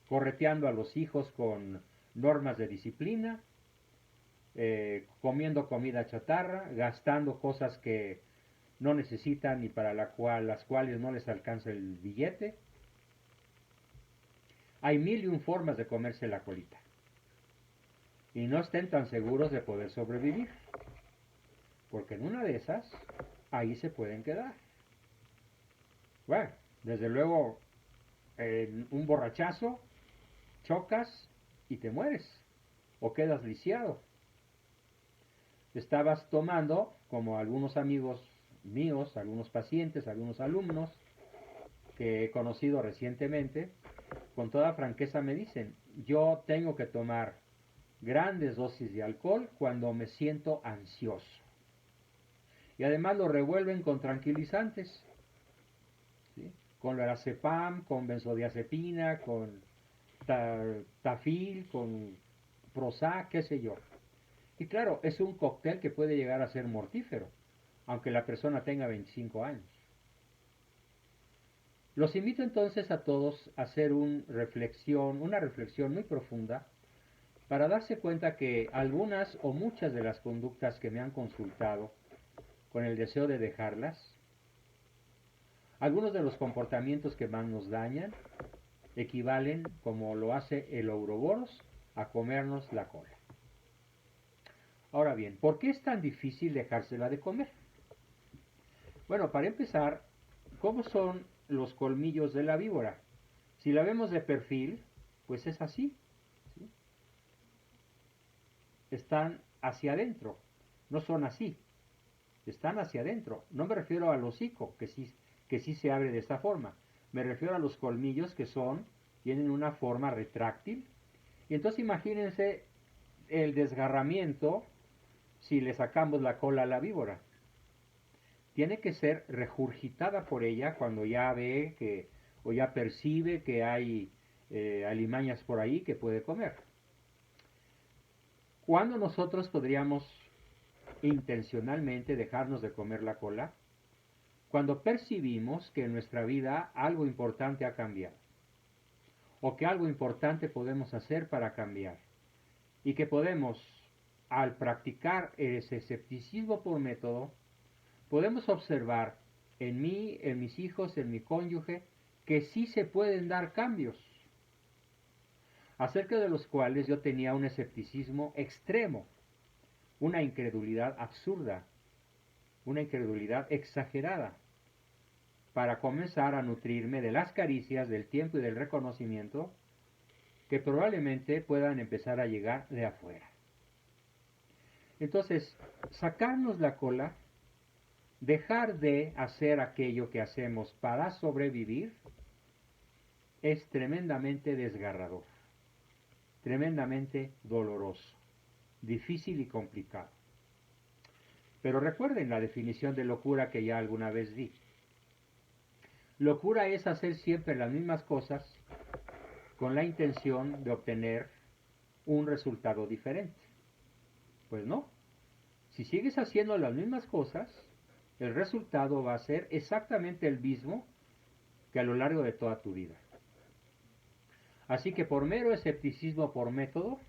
correteando a los hijos con normas de disciplina, comiendo comida chatarra, gastando cosas que no necesitan y para las cuales no les alcanza el billete. Hay 1001 formas de comerse la colita. Y no estén tan seguros de poder sobrevivir, porque en una de esas, ahí se pueden quedar. Bueno, desde luego, en un borrachazo, chocas y te mueres, o quedas lisiado. Estabas tomando, como algunos amigos míos, algunos pacientes, algunos alumnos que he conocido recientemente, con toda franqueza me dicen: yo tengo que tomar grandes dosis de alcohol cuando me siento ansioso. Y además lo revuelven con tranquilizantes, ¿sí? Con lorazepam, con benzodiazepina, con tafil, con Prozac, qué sé yo. Y claro, es un cóctel que puede llegar a ser mortífero, aunque la persona tenga 25 años. Los invito entonces a todos a hacer una reflexión muy profunda, para darse cuenta que algunas o muchas de las conductas que me han consultado con el deseo de dejarlas, algunos de los comportamientos que más nos dañan, equivalen, como lo hace el Ouroboros, a comernos la cola. Ahora bien, ¿por qué es tan difícil dejársela de comer? Bueno, para empezar, ¿cómo son los colmillos de la víbora? Si la vemos de perfil, pues es así, ¿sí? Están hacia adentro, no son así, están hacia adentro. No me refiero al hocico, que sí se abre de esta forma. Me refiero a los colmillos que tienen una forma retráctil. Y entonces imagínense el desgarramiento si le sacamos la cola a la víbora. Tiene que ser regurgitada por ella cuando ya ve o ya percibe que hay alimañas por ahí que puede comer. ¿Cuándo nosotros podríamos intencionalmente dejarnos de comer la cola? Cuando percibimos que en nuestra vida algo importante ha cambiado, o que algo importante podemos hacer para cambiar, y que podemos, al practicar ese escepticismo por método, podemos observar en mí, en mis hijos, en mi cónyuge, que sí se pueden dar cambios, acerca de los cuales yo tenía un escepticismo extremo, una incredulidad absurda, una incredulidad exagerada, para comenzar a nutrirme de las caricias, del tiempo y del reconocimiento que probablemente puedan empezar a llegar de afuera. Entonces, sacarnos la cola, dejar de hacer aquello que hacemos para sobrevivir, es tremendamente desgarrador, tremendamente doloroso, difícil y complicado. Pero recuerden la definición de locura que ya alguna vez di. Locura es hacer siempre las mismas cosas con la intención de obtener un resultado diferente. Pues no. Si sigues haciendo las mismas cosas, el resultado va a ser exactamente el mismo que a lo largo de toda tu vida. Así que por mero escepticismo por método,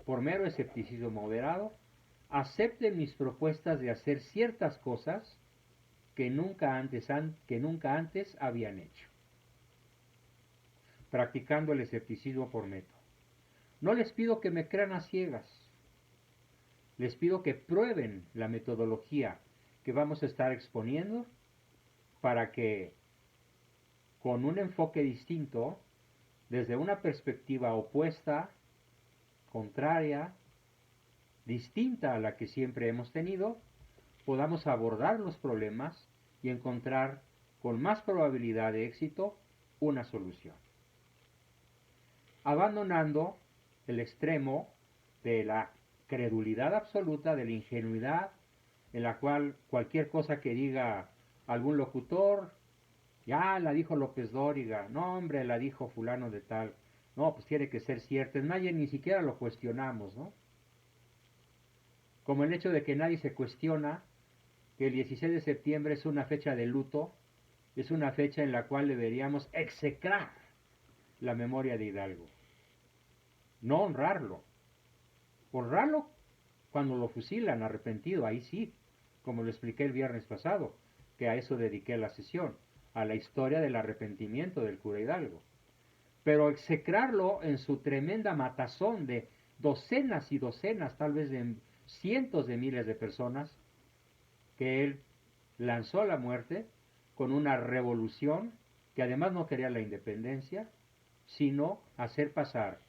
por mero escepticismo moderado, acepten mis propuestas de hacer ciertas cosas que nunca antes habían hecho, practicando el escepticismo por método. No les pido que me crean a ciegas, les pido que prueben la metodología que vamos a estar exponiendo para que, con un enfoque distinto, desde una perspectiva opuesta, contraria, distinta a la que siempre hemos tenido, podamos abordar los problemas y encontrar con más probabilidad de éxito una solución. Abandonando el extremo de la credulidad absoluta, de la ingenuidad, en la cual cualquier cosa que diga algún locutor, ya la dijo López Dóriga, no hombre, la dijo fulano de tal, no, pues tiene que ser cierto, nadie ni siquiera lo cuestionamos, ¿no? Como el hecho de que nadie se cuestiona que el 16 de septiembre es una fecha de luto, es una fecha en la cual deberíamos execrar la memoria de Hidalgo, no honrarlo. Honrarlo cuando lo fusilan arrepentido, ahí sí, como lo expliqué el viernes pasado, que a eso dediqué la sesión, a la historia del arrepentimiento del cura Hidalgo. Pero execrarlo en su tremenda matazón de docenas y docenas, tal vez de cientos de miles de personas, que él lanzó a la muerte con una revolución que además no quería la independencia, sino hacer pasar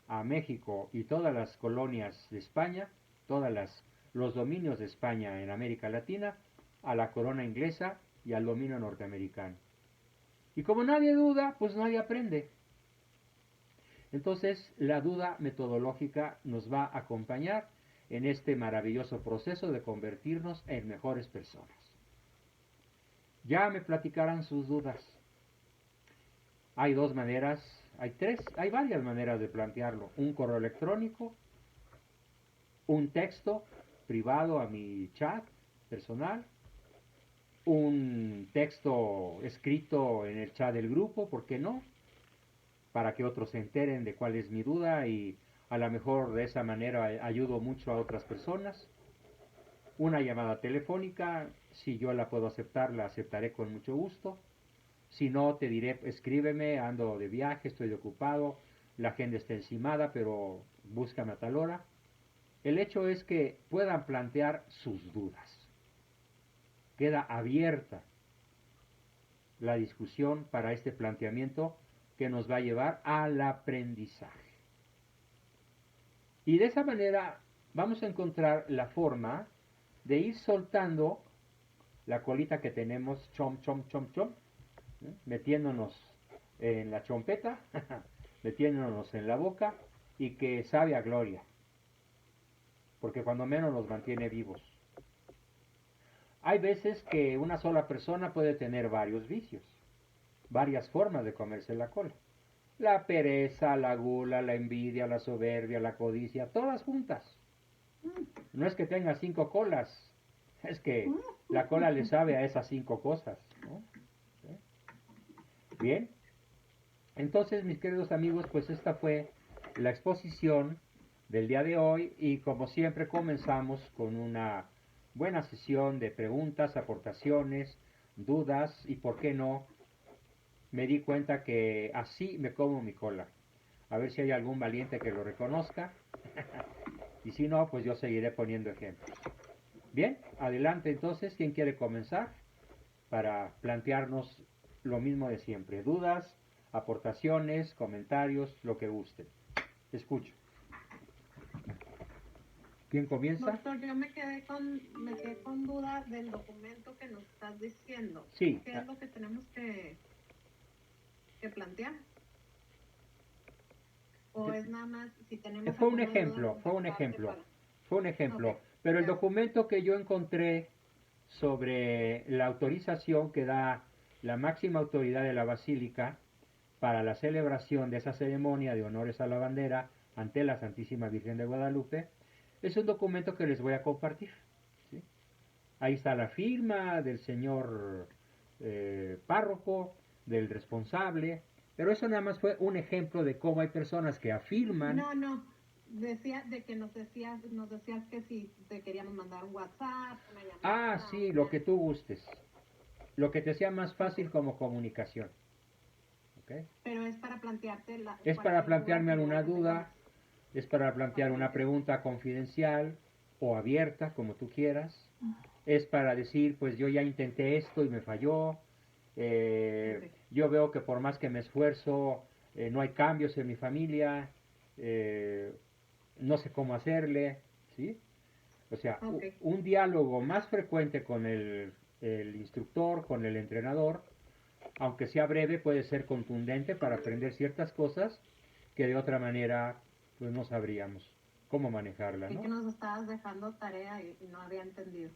a México y todas las colonias de España, los dominios de España en América Latina, a la corona inglesa y al dominio norteamericano. Y como nadie duda, pues nadie aprende. Entonces, la duda metodológica nos va a acompañar en este maravilloso proceso de convertirnos en mejores personas. Ya me platicarán sus dudas. Hay dos maneras hay varias maneras de plantearlo. Un correo electrónico, un texto privado a mi chat personal, un texto escrito en el chat del grupo, ¿por qué no? Para que otros se enteren de cuál es mi duda y a lo mejor de esa manera ayudo mucho a otras personas. Una llamada telefónica, si yo la puedo aceptar, la aceptaré con mucho gusto. Si no, te diré, escríbeme, ando de viaje, estoy ocupado, la agenda está encimada, pero búscame a tal hora. El hecho es que puedan plantear sus dudas. Queda abierta la discusión para este planteamiento que nos va a llevar al aprendizaje. Y de esa manera vamos a encontrar la forma de ir soltando la colita que tenemos, chom, chom, chom, chom, metiéndonos en la chompeta, metiéndonos en la boca y que sabe a gloria, porque cuando menos nos mantiene vivos. Hay veces que una sola persona puede tener varios vicios, varias formas de comerse la cola. La pereza, la gula, la envidia, la soberbia, la codicia, todas juntas. No es que tenga 5 colas, es que la cola le sabe a esas 5 cosas, ¿no? Bien, entonces mis queridos amigos, pues esta fue la exposición del día de hoy y como siempre comenzamos con una buena sesión de preguntas, aportaciones, dudas y por qué no, me di cuenta que así me como mi cola. A ver si hay algún valiente que lo reconozca y si no, pues yo seguiré poniendo ejemplos. Bien, adelante entonces, ¿quién quiere comenzar? Para plantearnos lo mismo de siempre, dudas, aportaciones, comentarios, lo que gusten. Escucho. ¿Quién comienza? Doctor, yo me quedé con duda del documento que nos estás diciendo. Sí. ¿Qué es lo que tenemos que plantear? ¿O es nada más si tenemos Fue un alguna ejemplo, duda, fue un contactarte ejemplo, para... fue un ejemplo. Ok, Pero el gracias. documento que yo encontré sobre la autorización que da la máxima autoridad de la Basílica para la celebración de esa ceremonia de honores a la bandera ante la Santísima Virgen de Guadalupe, es un documento que les voy a compartir. ¿Sí? Ahí está la firma del señor párroco, del responsable, pero eso nada más fue un ejemplo de cómo hay personas que afirman. No, decía de que nos decías que si te queríamos mandar un WhatsApp, una llamada. Sí, lo que tú gustes, lo que te sea más fácil como comunicación. ¿Okay? Pero es para plantearte es para plantearme alguna duda, es para plantear Okay. una pregunta confidencial o abierta, como tú quieras. Es para decir, pues yo ya intenté esto y me falló. Yo veo que por más que me esfuerzo, no hay cambios en mi familia. No sé cómo hacerle, ¿sí? O sea, un diálogo más frecuente con el instructor, con el entrenador, aunque sea breve, puede ser contundente para aprender ciertas cosas que de otra manera pues no sabríamos cómo manejarla, ¿no? Y que nos estabas dejando tarea y no había entendido.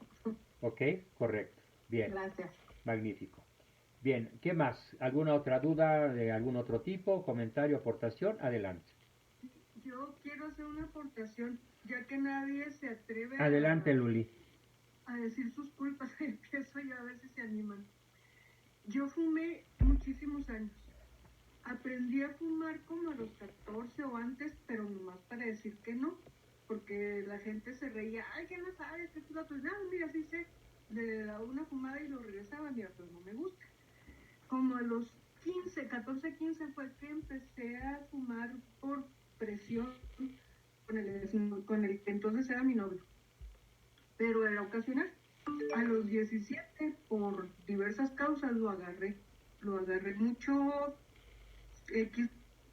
Ok, correcto. Bien. Gracias. Magnífico. Bien, ¿qué más? ¿Alguna otra duda de algún otro tipo? ¿Comentario, aportación? Adelante. Yo quiero hacer una aportación, ya que nadie se atreve Adelante, Luli. A decir sus culpas. Empiezo yo a ver si se animan. Yo fumé muchísimos años. Aprendí a fumar como a los 14 o antes, pero nomás para decir que no, porque la gente se reía, ay, ¿qué no sabes? ¿Qué tú pues, no, mira, sí sé, le daba una fumada y lo regresaba, mira, pero no me gusta. Como a los 14, 15 fue que empecé a fumar por presión con el que entonces era mi novio, pero era ocasional. A los 17, por diversas causas, lo agarré mucho,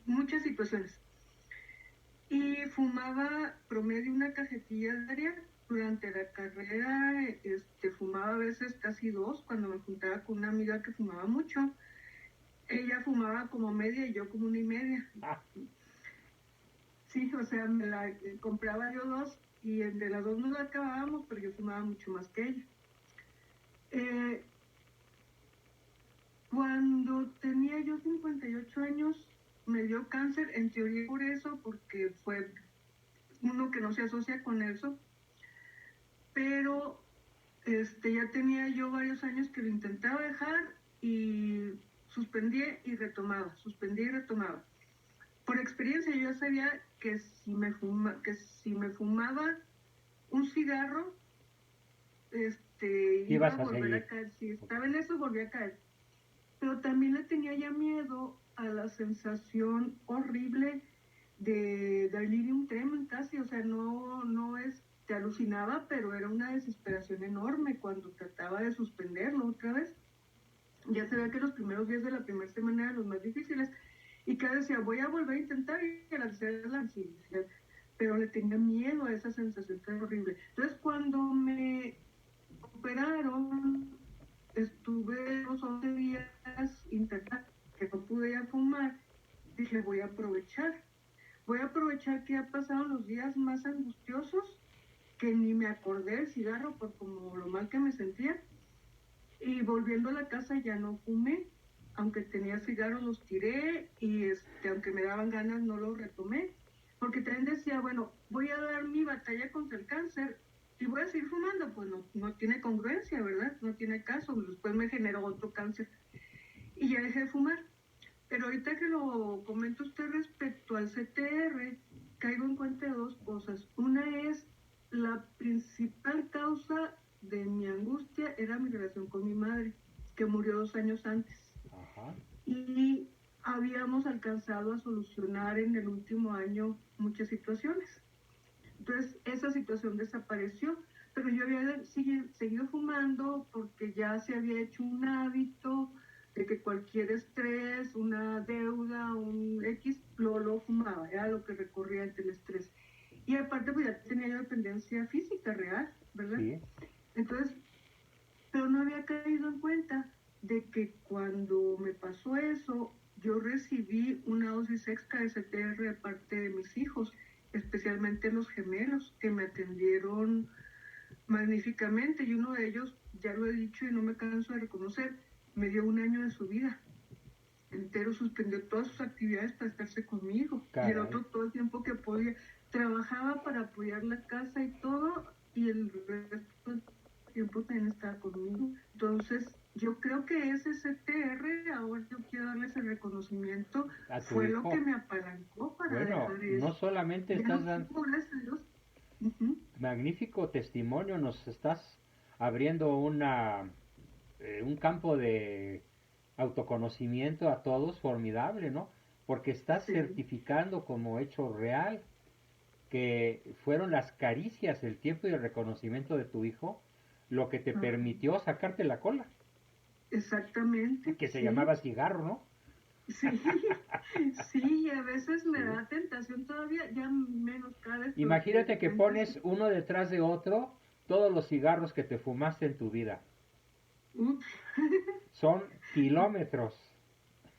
muchas situaciones. Y fumaba promedio una cajetilla diaria. Durante la carrera fumaba a veces casi 2 cuando me juntaba con una amiga que fumaba mucho. Ella fumaba como media y yo como 1.5. Sí, o sea, me la compraba yo 2 y entre las 2 nos la acabábamos, pero yo fumaba mucho más que ella. Cuando tenía yo 58 años, me dio cáncer, en teoría por eso, porque fue uno que no se asocia con eso, pero ya tenía yo varios años que lo intentaba dejar y suspendía y retomaba. Por experiencia yo ya sabía que si me fumaba un cigarro, iba Ibas a a volver seguir. a caer. Si estaba en eso, volvía a caer. Pero también le tenía ya miedo a la sensación horrible de delirium tremens casi, o sea, no te alucinaba, pero era una desesperación enorme cuando trataba de suspenderlo otra vez. Ya se ve que los primeros días de la primera semana eran los más difíciles, y cada vez decía, voy a volver a intentar, y a la tercera es la ansiedad, pero le tenía miedo a esa sensación tan horrible. Entonces, cuando me operaron, estuve los 11 días intentando, que no pude ya fumar, dije, voy a aprovechar que ya pasaron los días más angustiosos, que ni me acordé del cigarro por como lo mal que me sentía, y volviendo a la casa ya no fumé, aunque tenía cigarros los tiré, y aunque me daban ganas no los retomé, porque también decía, bueno, voy a dar mi batalla contra el cáncer y voy a seguir fumando, pues no tiene congruencia, ¿verdad? No tiene caso, después me generó otro cáncer y ya dejé de fumar. Pero ahorita que lo comenta usted respecto al CTR, caigo en cuenta de dos cosas. Una es la principal causa de mi angustia era mi relación con mi madre, que murió 2 años antes. Ajá. Y habíamos alcanzado a solucionar en el último año muchas situaciones. Entonces, esa situación desapareció, pero yo había seguido fumando porque ya se había hecho un hábito de que cualquier estrés, una deuda, un X, lo fumaba, era lo que recorría ante el estrés. Y aparte, pues ya tenía yo dependencia física real, ¿verdad? Sí. Entonces, pero no había caído en cuenta de que cuando me pasó eso, yo recibí una dosis extra de CTR de parte de mis hijos, especialmente los gemelos, que me atendieron magníficamente, y uno de ellos, ya lo he dicho y no me canso de reconocer, me dio 1 año de su vida entero, suspendió todas sus actividades para estarse conmigo. Caray. Y el otro todo el tiempo que podía, trabajaba para apoyar la casa y todo, y el resto del tiempo también estaba conmigo. Entonces, yo creo que ese CTR, ahora yo quiero darles el reconocimiento, A tu fue lo que hijo. me apalancó para Bueno, dejar no eso. solamente Ya estás no dando fumo, gracias a Dios. Uh-huh. magnífico testimonio, nos estás abriendo un campo de autoconocimiento a todos formidable, ¿no? Porque estás Sí. certificando como hecho real que fueron las caricias, el tiempo y el reconocimiento de tu hijo lo que te Uh-huh. permitió sacarte la cola, Exactamente, que se sí. llamaba cigarro, ¿no? Sí, sí, y a veces me Sí. da tentación todavía, ya menos cada vez, pero de Imagínate que repente pones sí. uno detrás de otro todos los cigarros que te fumaste en tu vida. Ups. Son kilómetros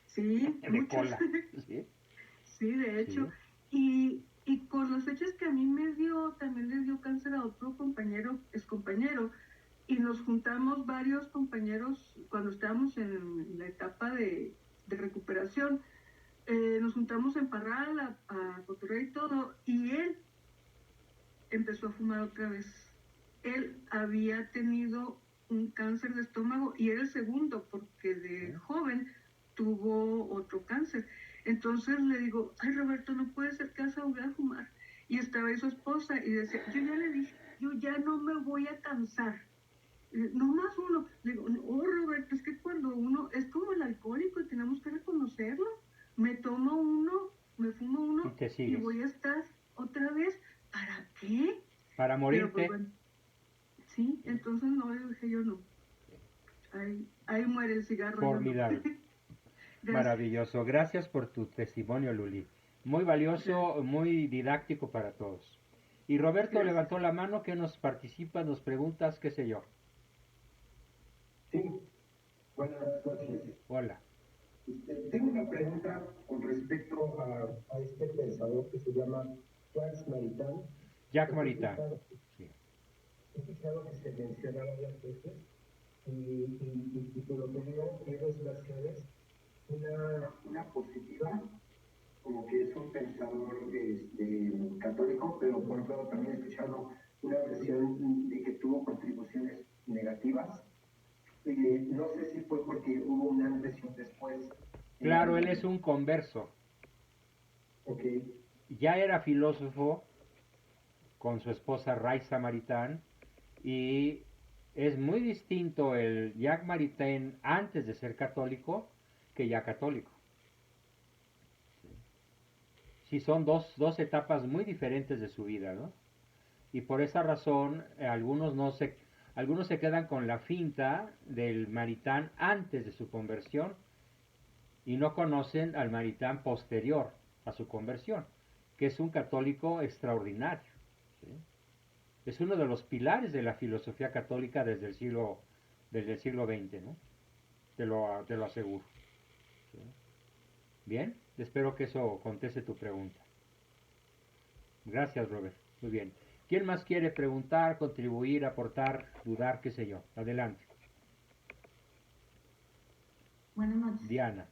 Sí, de muchos. cola. ¿Sí? Sí, de hecho. Sí. Y con las fechas que a mí me dio, también le dio cáncer a otro compañero, ex compañero, y nos juntamos varios compañeros cuando estábamos en la etapa de recuperación. Nos juntamos en Parral a cotorrear y todo, y él empezó a fumar otra vez. Él había tenido un cáncer de estómago y era el segundo porque de ¿Sí? joven tuvo otro cáncer. Entonces le digo, ay Roberto, no puede ser que vas a volver a fumar. Y estaba ahí su esposa y decía, yo ya le dije, yo ya no me voy a cansar. No más uno. Le digo, no Roberto, es que cuando uno es como el alcohólico y tenemos que reconocerlo. Me tomo uno, me fumo Y uno te y sigues. voy a estar otra vez. ¿Para qué? Para Pero pues morirte. bueno, sí, entonces no, yo dije yo no. Ahí muere el cigarro, yo no. Formidable. Gracias, Maravilloso. Gracias por tu testimonio, Luli. Muy gracias, valioso, muy didáctico para todos. Y Roberto gracias. levantó la mano, que nos participas, nos preguntas, qué sé yo. Sí, buenas noches. Hola. Tengo una pregunta con respecto a este pensador que se llama Jacques Maritain. Jack He Maritain. escuchado, Sí. he escuchado que se menciona varias veces y por lo que veo hay dos versiones, una positiva como que es un pensador católico, pero por otro lado también he escuchado una versión de que tuvo contribuciones negativas. No sé si fue porque hubo un antes y un después. Claro, él es un converso. Ok, Ya era filósofo con su esposa Raisa Maritain y es muy distinto el Jacques Maritain antes de ser católico que ya católico. Sí, son dos etapas muy diferentes de su vida, ¿no? Y por esa razón algunos se quedan con la finta del Maritain antes de su conversión y no conocen al Maritain posterior a su conversión, que es un católico extraordinario. ¿Sí? Es uno de los pilares de la filosofía católica desde el siglo XX, ¿no? Te lo aseguro. ¿Sí? Bien, espero que eso conteste tu pregunta. Gracias, Robert. Muy bien. ¿Quién más quiere preguntar, contribuir, aportar, dudar, qué sé yo? Adelante. Buenas noches. Diana.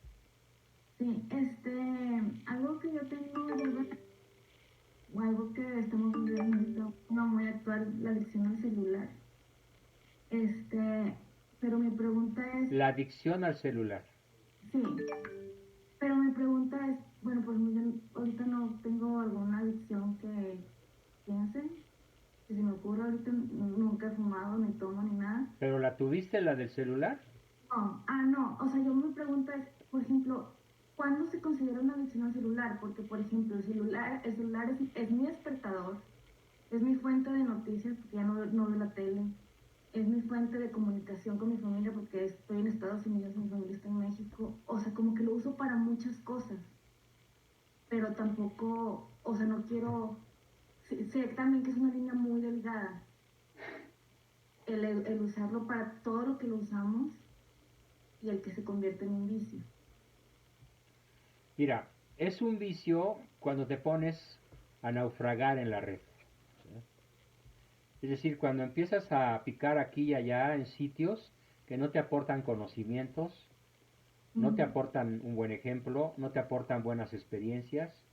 Sí, algo que yo tengo duda, o algo que estamos viviendo, no muy actual, la adicción al celular. Pero mi pregunta es, La adicción al celular. sí, pero mi pregunta es, bueno, pues yo ahorita no tengo alguna adicción que piense, que se me ocurra ahorita, nunca he fumado, ni tomo, ni nada. ¿Pero la tuviste, la del celular? No, no, o sea, yo me pregunto es, por ejemplo, ¿cuándo se considera una adicción al celular? Porque, por ejemplo, el celular es mi despertador, es mi fuente de noticias, porque ya no veo la tele, es mi fuente de comunicación con mi familia, porque estoy en Estados Unidos, mi familia está en México, o sea, como que lo uso para muchas cosas, pero tampoco, o sea, no quiero, sé también que es una línea muy delgada, el usarlo para todo lo que lo usamos y el que se convierte en un vicio. Mira, es un vicio cuando te pones a naufragar en la red. ¿Sí? Es decir, cuando empiezas a picar aquí y allá en sitios que no te aportan conocimientos, no te aportan un buen ejemplo, no te aportan buenas experiencias,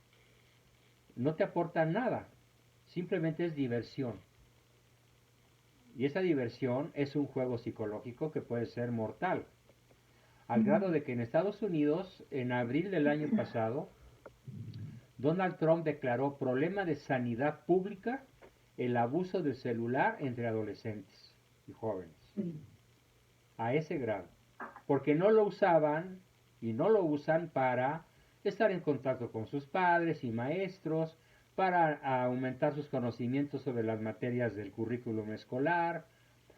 no te aportan nada. Simplemente es diversión. Y esa diversión es un juego psicológico que puede ser mortal. Al grado de que en Estados Unidos, en abril del año pasado, Donald Trump declaró problema de sanidad pública el abuso del celular entre adolescentes y jóvenes. A ese grado. Porque no lo usaban y no lo usan para estar en contacto con sus padres y maestros, para aumentar sus conocimientos sobre las materias del currículum escolar,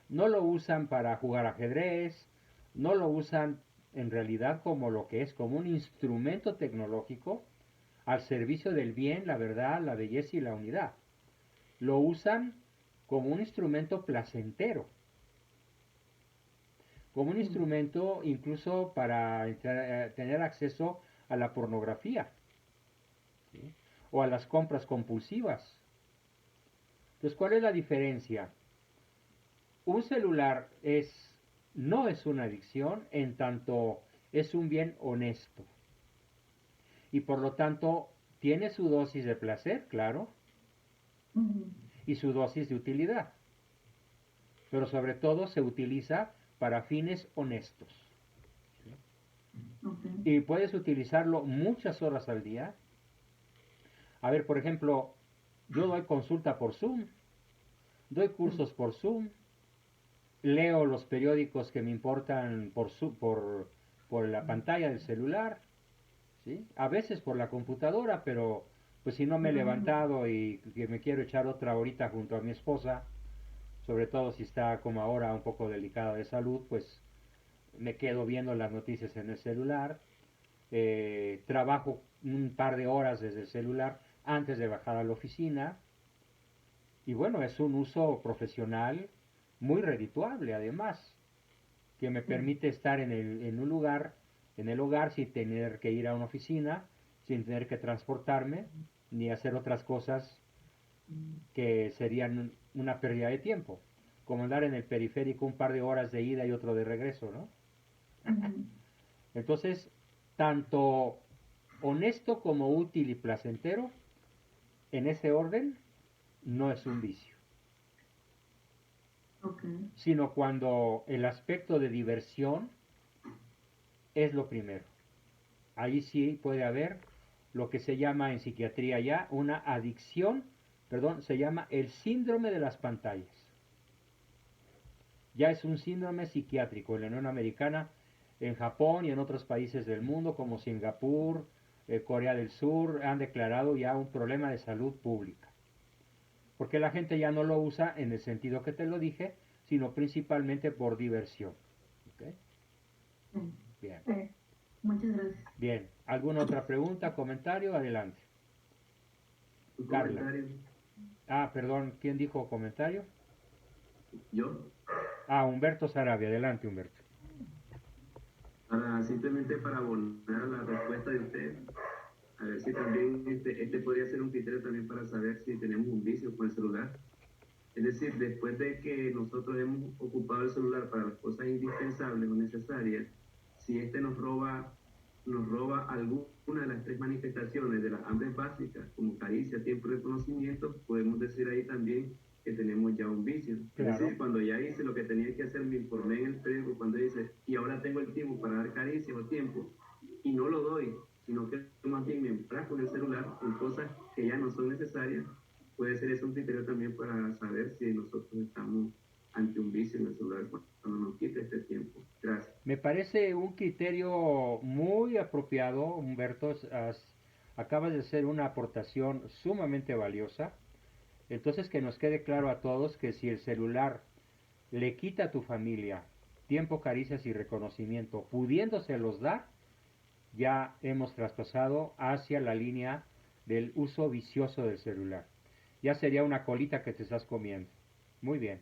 no lo usan para jugar ajedrez, no lo usan en realidad como lo que es, como un instrumento tecnológico al servicio del bien, la verdad, la belleza y la unidad. Lo usan como un instrumento placentero, como un instrumento incluso para tener acceso a la pornografía, ¿sí? O a las compras compulsivas. Entonces, ¿cuál es la diferencia? Un celular no es una adicción en tanto es un bien honesto. Y por lo tanto, tiene su dosis de placer, claro, y su dosis de utilidad. Pero sobre todo se utiliza para fines honestos. ¿Sí? Okay. Y puedes utilizarlo muchas horas al día. A ver, por ejemplo, yo doy consulta por Zoom, doy cursos por Zoom, leo los periódicos que me importan por la pantalla del celular, ¿sí? A veces por la computadora, pero pues si no me he levantado y que me quiero echar otra horita junto a mi esposa, sobre todo si está como ahora un poco delicada de salud, pues me quedo viendo las noticias en el celular, trabajo un par de horas desde el celular antes de bajar a la oficina, y bueno, es un uso profesional muy redituable además, que me permite estar en un lugar, en el hogar, sin tener que ir a una oficina, sin tener que transportarme, ni hacer otras cosas que serían una pérdida de tiempo, como andar en el periférico un par de horas de ida y otro de regreso, ¿no? Entonces, tanto honesto como útil y placentero, en ese orden, no es un vicio. Okay. Sino cuando el aspecto de diversión es lo primero. Ahí sí puede haber lo que se llama en psiquiatría ya una adicción, perdón, se llama el síndrome de las pantallas. Ya es un síndrome psiquiátrico en la Unión Americana, en Japón y en otros países del mundo como Singapur, Corea del Sur, han declarado ya un problema de salud pública. Porque la gente ya no lo usa en el sentido que te lo dije, sino principalmente por diversión. ¿Okay? Sí. Bien. Muchas gracias. Bien. ¿Alguna otra pregunta, comentario? Adelante. Un Carla. comentario. Ah, perdón, ¿quién dijo comentario? Yo, Ah, Humberto Sarabia. Adelante, Humberto. simplemente para abonar a la respuesta de usted, a ver si también este podría ser un criterio también para saber si tenemos un vicio con el celular. Es decir, después de que nosotros hemos ocupado el celular para las cosas indispensables o necesarias, si este nos roba alguna de las tres manifestaciones de las hambres básicas, como caricia, tiempo y reconocimiento, podemos decir ahí también que tenemos ya un vicio. Claro. Es decir, cuando ya hice lo que tenía que hacer, me informé en el periódico, cuando dice, y ahora tengo el tiempo para dar caricia o tiempo, y no lo doy, sino que más bien me enfrasco en el celular en cosas que ya no son necesarias, puede ser eso un criterio también para saber si nosotros estamos ante un vicio en el celular cuando nos quite este tiempo. Gracias. Me parece un criterio muy apropiado, Humberto. Acabas de hacer una aportación sumamente valiosa. Entonces, que nos quede claro a todos que si el celular le quita a tu familia tiempo, caricias y reconocimiento, pudiéndoselos dar, ya hemos traspasado hacia la línea del uso vicioso del celular. Ya sería una colita que te estás comiendo. Muy bien,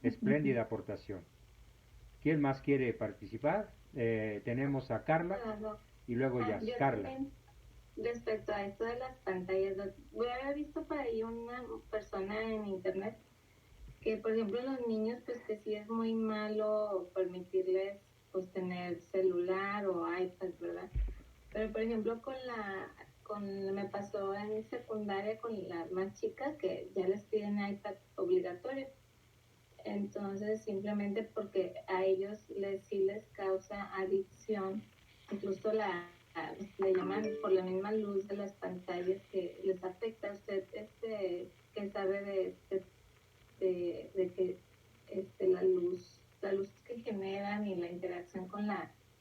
espléndida aportación. ¿Quién más quiere participar? Tenemos a Carla y luego ya. Yo Carla. también, respecto a esto de las pantallas, voy a haber visto por ahí una persona en internet que, por ejemplo, los niños, pues que sí es muy malo permitirles pues tener celular o iPad, ¿verdad? Pero, por ejemplo, me pasó en secundaria con las más chicas que ya les piden iPad obligatorio. Entonces, simplemente porque a ellos sí les causa adicción, incluso le llaman por la misma luz de las pantallas que les afecta. Usted que sabe de que la luz que generan y la interacción con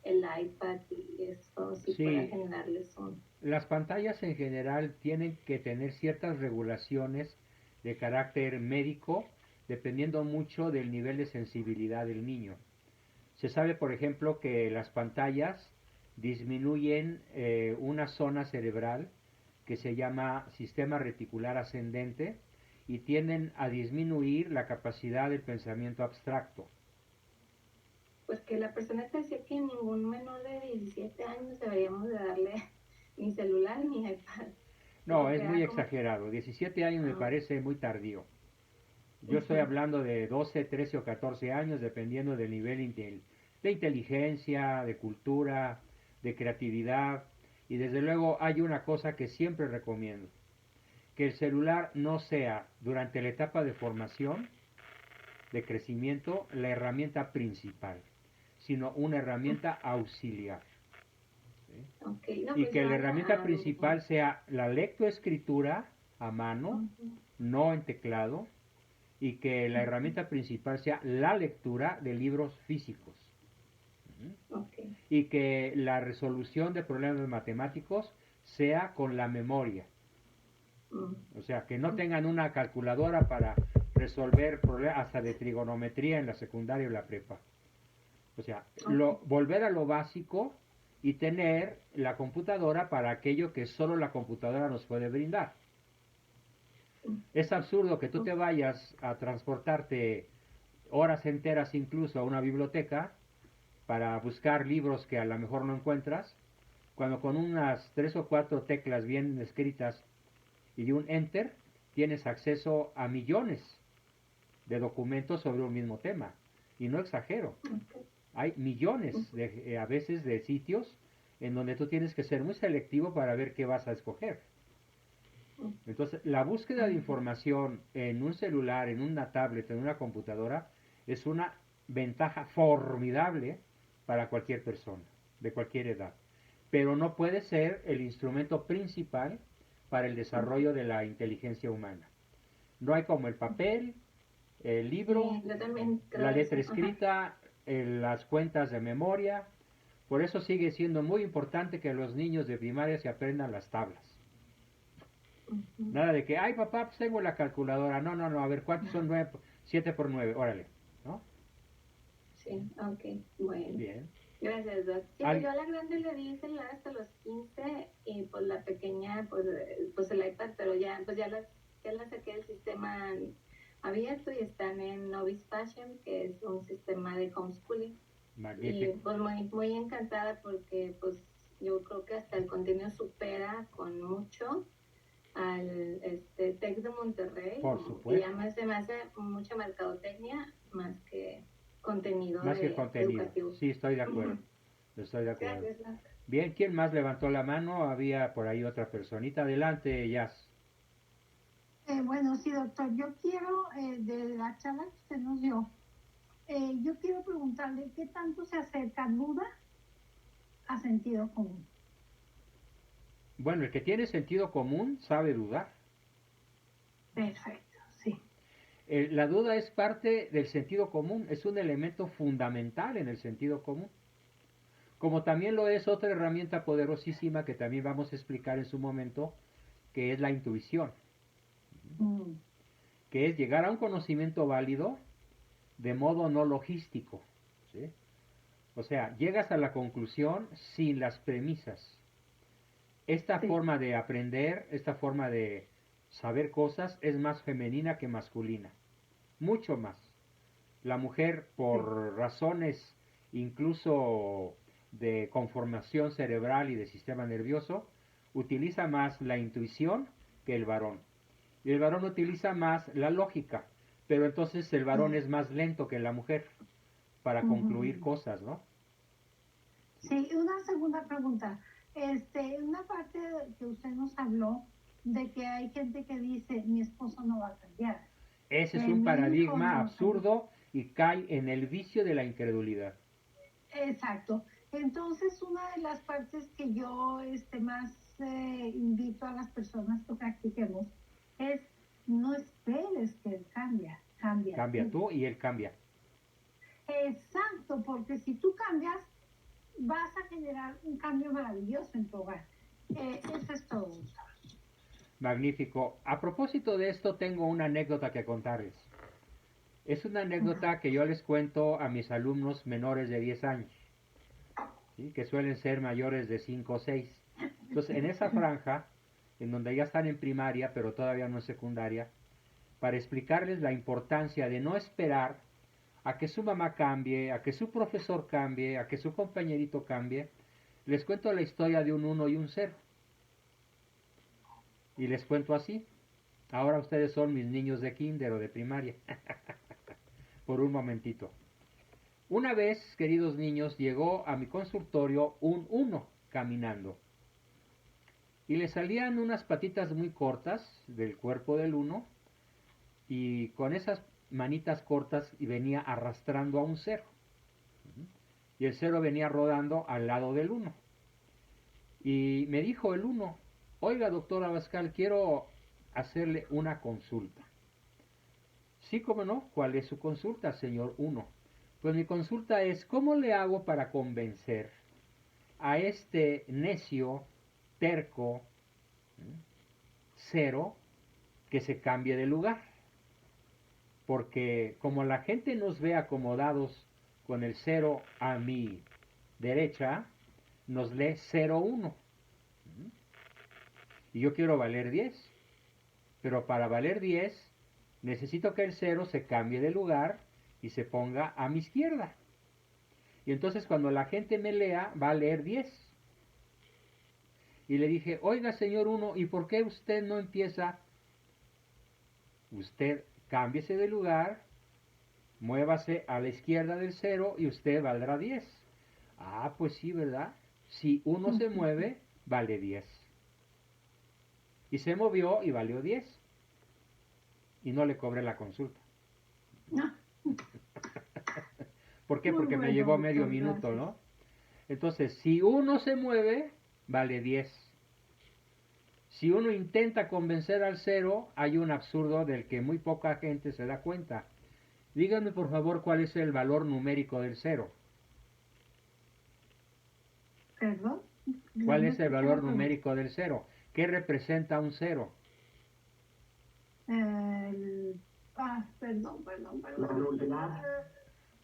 el iPad y eso sí, Sí. puede generarles un... Las pantallas en general tienen que tener ciertas regulaciones de carácter médico, dependiendo mucho del nivel de sensibilidad del niño. Se sabe, por ejemplo, que las pantallas disminuyen una zona cerebral que se llama sistema reticular ascendente y tienden a disminuir la capacidad del pensamiento abstracto. Pues que la persona te decía que ningún menor de 17 años deberíamos de darle ni celular ni iPad. No, es muy exagerado. 17 años me parece muy tardío. Yo estoy hablando de 12, 13 o 14 años, dependiendo del nivel de inteligencia, de cultura, de creatividad. Y desde luego hay una cosa que siempre recomiendo, que el celular no sea, durante la etapa de formación, de crecimiento, la herramienta principal, sino una herramienta auxiliar. ¿Sí? Okay. No, Y pues que la herramienta principal sea la lectoescritura a mano, no en teclado, y que la herramienta principal sea la lectura de libros físicos. Okay. Y que la resolución de problemas matemáticos sea con la memoria. O sea, que no tengan una calculadora para resolver problemas hasta de trigonometría en la secundaria o la prepa. O sea, volver a lo básico y tener la computadora para aquello que solo la computadora nos puede brindar. Es absurdo que tú te vayas a transportarte horas enteras incluso a una biblioteca para buscar libros que a lo mejor no encuentras, cuando con unas 3 o 4 teclas bien escritas y un enter tienes acceso a millones de documentos sobre un mismo tema. Y no exagero. Hay millones a veces de sitios en donde tú tienes que ser muy selectivo para ver qué vas a escoger. Entonces, la búsqueda de información en un celular, en una tablet, en una computadora, es una ventaja formidable para cualquier persona, de cualquier edad. Pero no puede ser el instrumento principal para el desarrollo de la inteligencia humana. No hay como el papel, el libro, Sí, yo también creo la letra eso. Ajá. escrita, las cuentas de memoria. Por eso sigue siendo muy importante que los niños de primaria se aprendan las tablas. Ujú. Nada de que, ay papá, pues tengo la calculadora. No, no, no, a ver, ¿cuántos son 9, 7 por 9? Órale, ¿no? Sí, ok, bueno. Bien. Gracias, Doc. Sí, pues yo a la grande le di celular hasta los 15 y pues la pequeña, pues el iPad, pero ya, pues ya la saqué del sistema abierto y están en Novice Fashion, que es un sistema de homeschooling. Y Magnífico. pues muy encantada porque pues yo creo que hasta el contenido supera con mucho al TEC de Monterrey. Por Y supuesto. ya se me hace mucha mercadotecnia más que contenido Más que contenido. educativo. Sí, estoy de acuerdo. Estoy de acuerdo. Gracias, Doc. Bien, ¿quién más levantó la mano? Había por ahí otra personita. Adelante, Jazz. Bueno, sí, doctor, yo quiero, de la charla que usted nos dio, yo quiero preguntarle qué tanto se acerca duda a sentido común. Bueno, el que tiene sentido común sabe dudar. Perfecto, sí. La duda es parte del sentido común, es un elemento fundamental en el sentido común. Como también lo es otra herramienta poderosísima que también vamos a explicar en su momento, que es la intuición, que es llegar a un conocimiento válido de modo no logístico, ¿sí? O sea, llegas a la conclusión sin las premisas. Esta Sí. forma de aprender, esta forma de saber cosas es más femenina que masculina, mucho más. La mujer, por razones incluso de conformación cerebral y de sistema nervioso, utiliza más la intuición que el varón. Y el varón utiliza más la lógica, pero entonces el varón es más lento que la mujer para concluir cosas, ¿no? Sí, una segunda pregunta. Una parte que usted nos habló de que hay gente que dice, mi esposo no va a cambiar. Ese es un Mi hijo paradigma no va a cambiar. absurdo y cae en el vicio de la incredulidad. Exacto. Entonces, una de las partes que yo más invito a las personas que practiquemos es no esperes que él cambie, cambia. Cambia tú y él cambia. Exacto, porque si tú cambias, vas a generar un cambio maravilloso en tu hogar. Eso es todo, doctor. Magnífico. A propósito de esto, tengo una anécdota que contarles. Es una anécdota que yo les cuento a mis alumnos menores de 10 años, ¿sí? Que suelen ser mayores de 5 o 6. Entonces, en esa franja, en donde ya están en primaria, pero todavía no en secundaria, para explicarles la importancia de no esperar a que su mamá cambie, a que su profesor cambie, a que su compañerito cambie, les cuento la historia de un 1 y un 0. Y les cuento así. Ahora ustedes son mis niños de kinder o de primaria. Por un momentito. Una vez, queridos niños, llegó a mi consultorio un 1 caminando. Y le salían unas patitas muy cortas del cuerpo del 1. Y con esas manitas cortas venía arrastrando a un 0. Y el 0 venía rodando al lado del 1. Y me dijo el 1, oiga, doctor Abascal, quiero hacerle una consulta. Sí, cómo no, ¿cuál es su consulta, señor 1? Pues mi consulta es, ¿cómo le hago para convencer a este necio, terco, 0, que se cambie de lugar? Porque como la gente nos ve acomodados con el 0 a mi derecha, nos lee 0-1. Y yo quiero valer 10. Pero para valer 10, necesito que el 0 se cambie de lugar y se ponga a mi izquierda. Y entonces cuando la gente me lea, va a leer 10. Y le dije, oiga señor 1, ¿y por qué usted no empieza? Usted cámbiese de lugar, muévase a la izquierda del 0 y usted valdrá 10. Ah, pues sí, ¿verdad? Si uno se mueve, vale 10. Y se movió y valió 10. Y no le cobré la consulta. No. ¿Por qué? Muy Porque me bueno, llevó medio doctor, minuto, gracias. ¿no? Entonces, si uno se mueve, vale 10. Si uno intenta convencer al cero, hay un absurdo del que muy poca gente se da cuenta. Díganme, por favor, cuál es el valor numérico del cero. ¿Perdón? ¿Cuál No es el escuché la valor pregunta. numérico del cero? ¿Qué representa un cero? Perdón. La nulidad.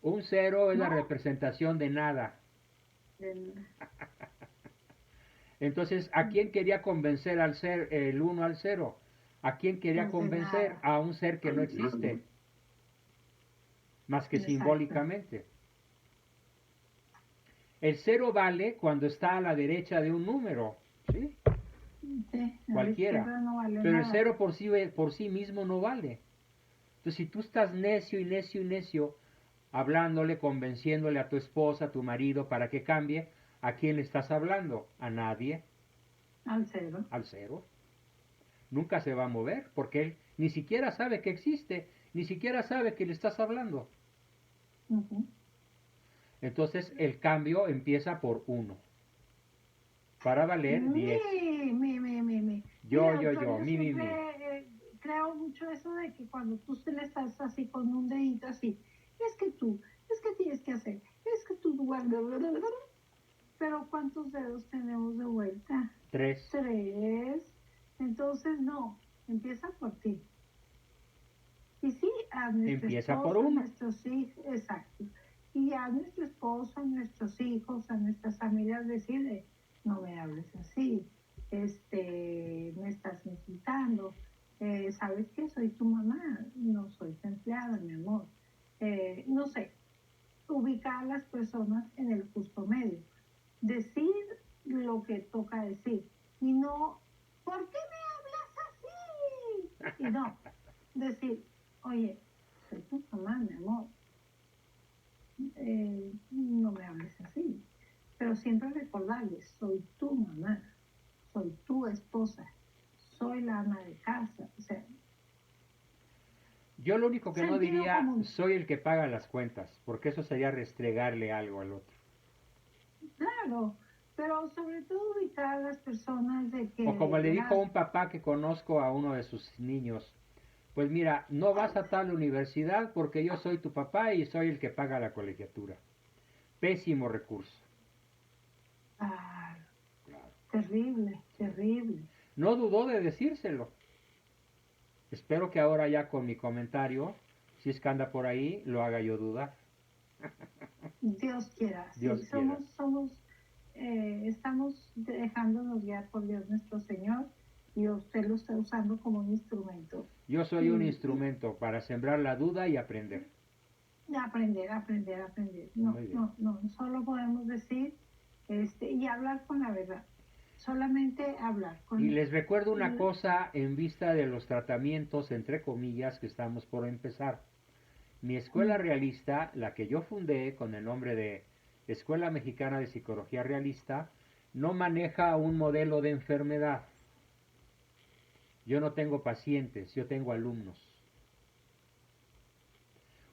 Un cero es la No. representación de nada. El- Entonces, ¿a quién quería convencer al ser el 1 al 0? ¿A quién quería Pues de convencer? nada. A un ser que no existe, más que Exacto. simbólicamente. El 0 vale cuando está a la derecha de un número, ¿sí? Sí, a la Cualquiera. izquierda no vale Pero el nada. 0 por sí mismo no vale. Entonces, si tú estás necio, hablándole, convenciéndole a tu esposa, a tu marido para que cambie, ¿a quién le estás hablando? A nadie, Al cero. al 0. Nunca se va a mover porque él ni siquiera sabe que existe, ni siquiera sabe que le estás hablando. Ujú. Entonces el cambio empieza por 1 para valer 10. Me. Yo, Mira, doctor, yo, yo mi. siempre creo mucho eso de que cuando tú se le estás así con un dedito así, es que tienes que hacer, es que tú, pero ¿cuántos dedos tenemos de vuelta? 3. 3. Entonces, no, empieza por ti. Y sí, a nuestro Empieza por esposo, a 1. nuestros hijos, exacto. Y a nuestro esposo, a nuestros hijos, a nuestras familias decirle, no me hables así, me estás insultando, ¿sabes qué? Soy tu mamá, no soy tu empleada, mi amor. No sé, ubicar a las personas en el justo medio. Decir lo que toca decir. Y no, ¿por qué me hablas así? Y no, decir, oye, soy tu mamá, mi amor. No me hables así. Pero siempre recordarles, soy tu mamá, soy tu esposa, soy la ama de casa. O sea, Yo lo único que no sentido diría, común. soy el que paga las cuentas, porque eso sería restregarle algo al otro. Claro, pero sobre todo ubicar a las personas de que O como le dijo verás, un papá que conozco a uno de sus niños, pues mira, no vas a tal universidad porque yo soy tu papá y soy el que paga la colegiatura. Pésimo recurso. ah, Claro. terrible. No dudó de decírselo. Espero que ahora ya con mi comentario, si es que anda por ahí, lo haga yo dudar. Dios quiera. Dios Sí, quiera. estamos dejándonos guiar por Dios nuestro Señor y usted lo está usando como un instrumento. Yo soy un instrumento para sembrar la duda y aprender. Aprender. Muy bien. No, solo podemos decir y hablar con la verdad. Solamente hablar con Y les recuerdo una cosa en vista de los tratamientos, entre comillas, que estamos por empezar. Mi escuela realista, la que yo fundé con el nombre de Escuela Mexicana de Psicología Realista, no maneja un modelo de enfermedad. Yo no tengo pacientes, yo tengo alumnos.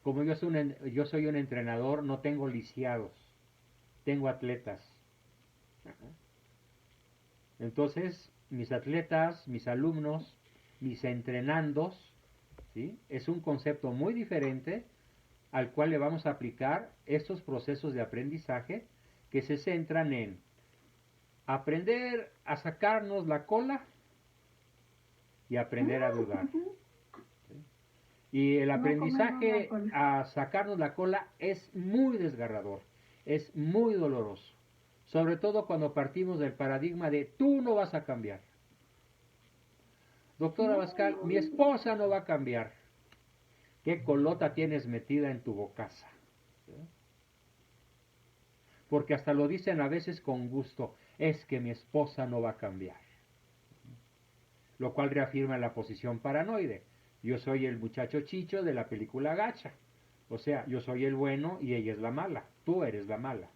Como yo soy un entrenador, no tengo lisiados, tengo atletas. Entonces, mis atletas, mis alumnos, mis entrenandos, ¿sí? Es un concepto muy diferente al cual le vamos a aplicar estos procesos de aprendizaje que se centran en aprender a sacarnos la cola y aprender a dudar. ¿Sí? Y el No aprendizaje comernos la a sacarnos la cola es muy desgarrador, es muy doloroso. Sobre todo cuando partimos del paradigma de tú no vas a cambiar. Doctora Abascal, mi esposa no va a cambiar. ¿Qué colota tienes metida en tu bocaza? ¿Sí? Porque hasta lo dicen a veces con gusto, es que mi esposa no va a cambiar. Lo cual reafirma la posición paranoide. Yo soy el muchacho chicho de la película Gacha. O sea, yo soy el bueno y ella es la mala. Tú eres la mala.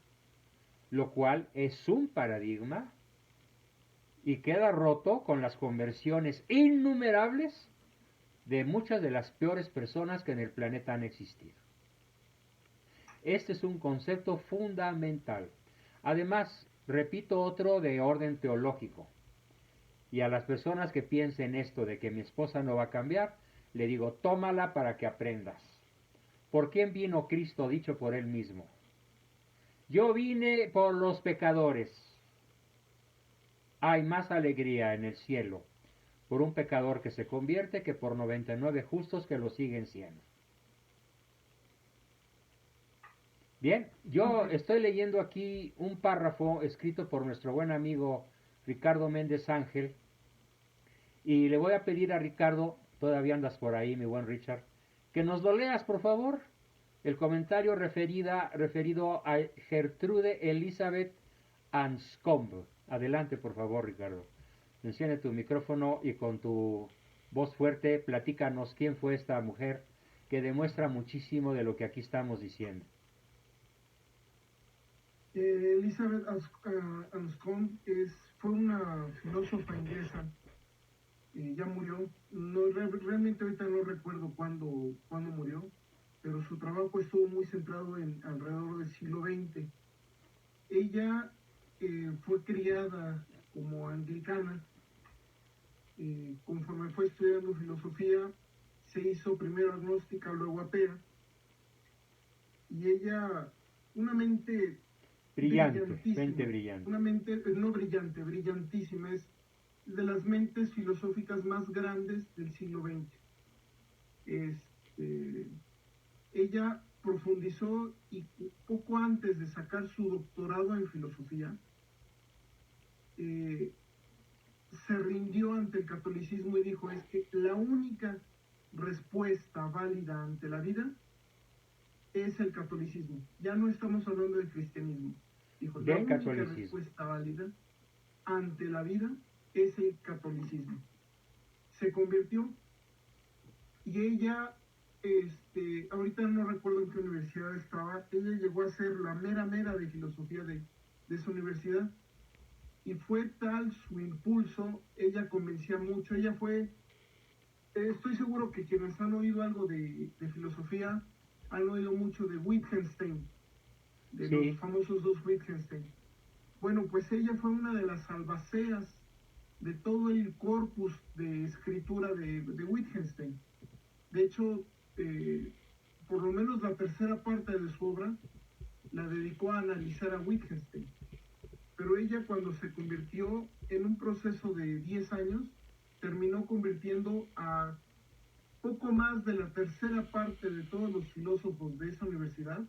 lo cual es un paradigma y queda roto con las conversiones innumerables de muchas de las peores personas que en el planeta han existido. Este es un concepto fundamental. Además, repito otro de orden teológico. Y a las personas que piensen esto de que mi esposa no va a cambiar, le digo, tómala para que aprendas. ¿Por quién vino Cristo dicho por él mismo? Yo vine por los pecadores. Hay más alegría en el cielo por un pecador que se convierte que por 99 justos que lo siguen siendo. Bien, yo estoy leyendo aquí un párrafo escrito por nuestro buen amigo Ricardo Méndez Ángel y le voy a pedir a Ricardo, todavía andas por ahí mi buen Richard, que nos lo leas por favor, el comentario referido a Gertrude Elizabeth Anscombe. Adelante por favor Ricardo, enciende tu micrófono y con tu voz fuerte platícanos quién fue esta mujer que demuestra muchísimo de lo que aquí estamos diciendo. Elizabeth Anscombe fue una filósofa inglesa, ya murió, realmente ahorita no recuerdo cuándo murió, pero su trabajo estuvo muy centrado en alrededor del siglo XX. Ella fue criada como anglicana, conforme fue estudiando filosofía, se hizo primero agnóstica, luego atea, y ella, una mente brillante. Una mente, no brillante, brillantísima. Es de las mentes filosóficas más grandes del siglo XX. Ella profundizó y poco antes de sacar su doctorado en filosofía, se rindió ante el catolicismo y dijo, es que la única respuesta válida ante la vida es el catolicismo. Ya no estamos hablando del cristianismo. Dijo, la única respuesta válida ante la vida es el catolicismo. Se convirtió y ella, ahorita no recuerdo en qué universidad estaba, ella llegó a ser la mera de filosofía de esa universidad y fue tal su impulso, ella convencía mucho, ella fue, estoy seguro que quienes han oído algo de filosofía han oído mucho de Wittgenstein, de los famosos dos Wittgenstein. Bueno, pues ella fue una de las albaceas de todo el corpus de escritura de Wittgenstein. De hecho, por lo menos la tercera parte de su obra la dedicó a analizar a Wittgenstein. Pero ella, cuando se convirtió en un proceso de 10 años, terminó convirtiendo a poco más de la tercera parte de todos los filósofos de esa universidad,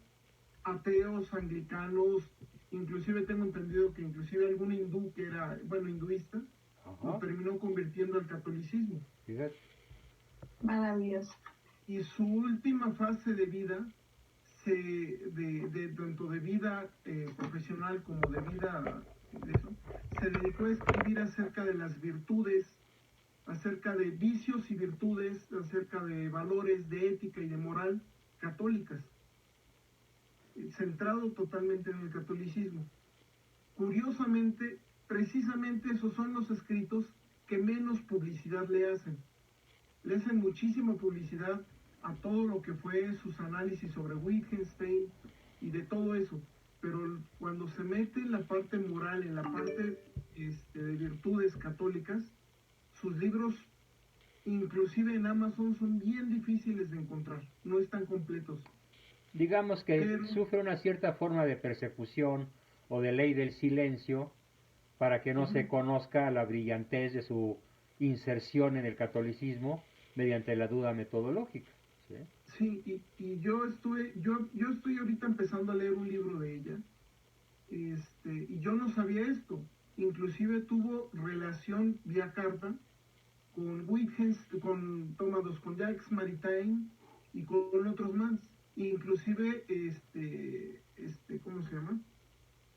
ateos, anglicanos, inclusive tengo entendido que inclusive algún hindú que era, hinduista, lo terminó convirtiendo al catolicismo. Fíjate. Maravilloso. Y su última fase de vida, tanto de vida profesional como de vida, se dedicó a escribir acerca de las virtudes, acerca de vicios y virtudes, acerca de valores de ética y de moral católicas, centrado totalmente en el catolicismo. Curiosamente, precisamente esos son los escritos que menos publicidad le hacen. Le hacen muchísima publicidad a todo lo que fue sus análisis sobre Wittgenstein y de todo eso, pero cuando se mete en la parte moral, en la parte de virtudes católicas, sus libros, inclusive en Amazon, son bien difíciles de encontrar, no están completos. Digamos que sufre una cierta forma de persecución o de ley del silencio para que no se conozca la brillantez de su inserción en el catolicismo mediante la duda metodológica. Sí, y yo estoy ahorita empezando a leer un libro de ella, y yo no sabía esto. Inclusive tuvo relación vía carta con Wittgenstein, con Jacques Maritain y con otros más. Inclusive, ¿cómo se llama?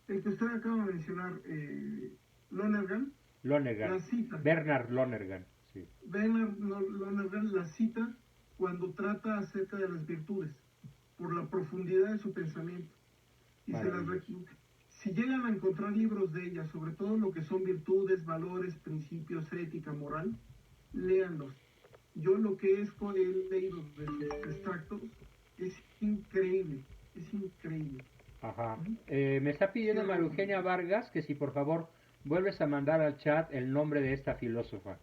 El que usted acaba de mencionar, Lonergan. La cita. Bernard Lonergan, sí. Bernard Lonergan la cita cuando trata acerca de las virtudes, por la profundidad de su pensamiento. Y si llegan a encontrar libros de ella, sobre todo lo que son virtudes, valores, principios, ética, moral, léanlos. Yo lo que he leído de sus extractos es increíble, es increíble. Ajá. Me está pidiendo María Eugenia Vargas que si por favor vuelves a mandar al chat el nombre de esta filósofa,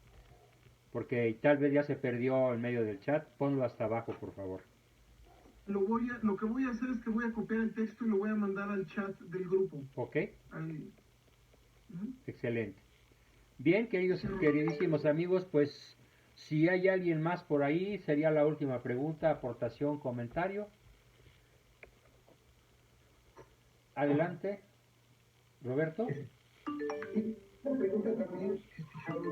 porque tal vez ya se perdió en medio del chat. Ponlo hasta abajo, por favor. Lo que voy a hacer es que voy a copiar el texto y lo voy a mandar al chat del grupo. Ok. Ahí. Excelente. Bien, queridísimos amigos, pues si hay alguien más por ahí, sería la última pregunta, aportación, comentario. Adelante, Roberto. Una pregunta también, he escuchado de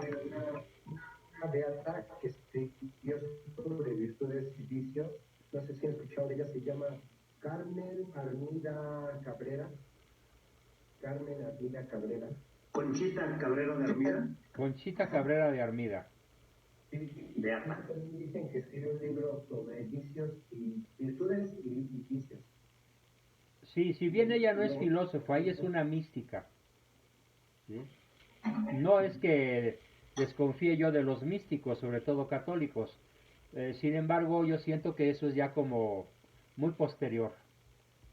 una beata que escribió sobre virtudes y vicios. No sé si han escuchado de ella, se llama Carmen Armida Cabrera. Carmen Armida Cabrera. Conchita Cabrera de Armida. Conchita Cabrera de Armida. Beata. También dicen que escribe un libro sobre vicios y virtudes y vicios. Sí, si bien ella no es filósofa, ella es una mística. ¿Sí? No es que desconfíe yo de los místicos, sobre todo católicos. Sin embargo, yo siento que eso es ya como muy posterior.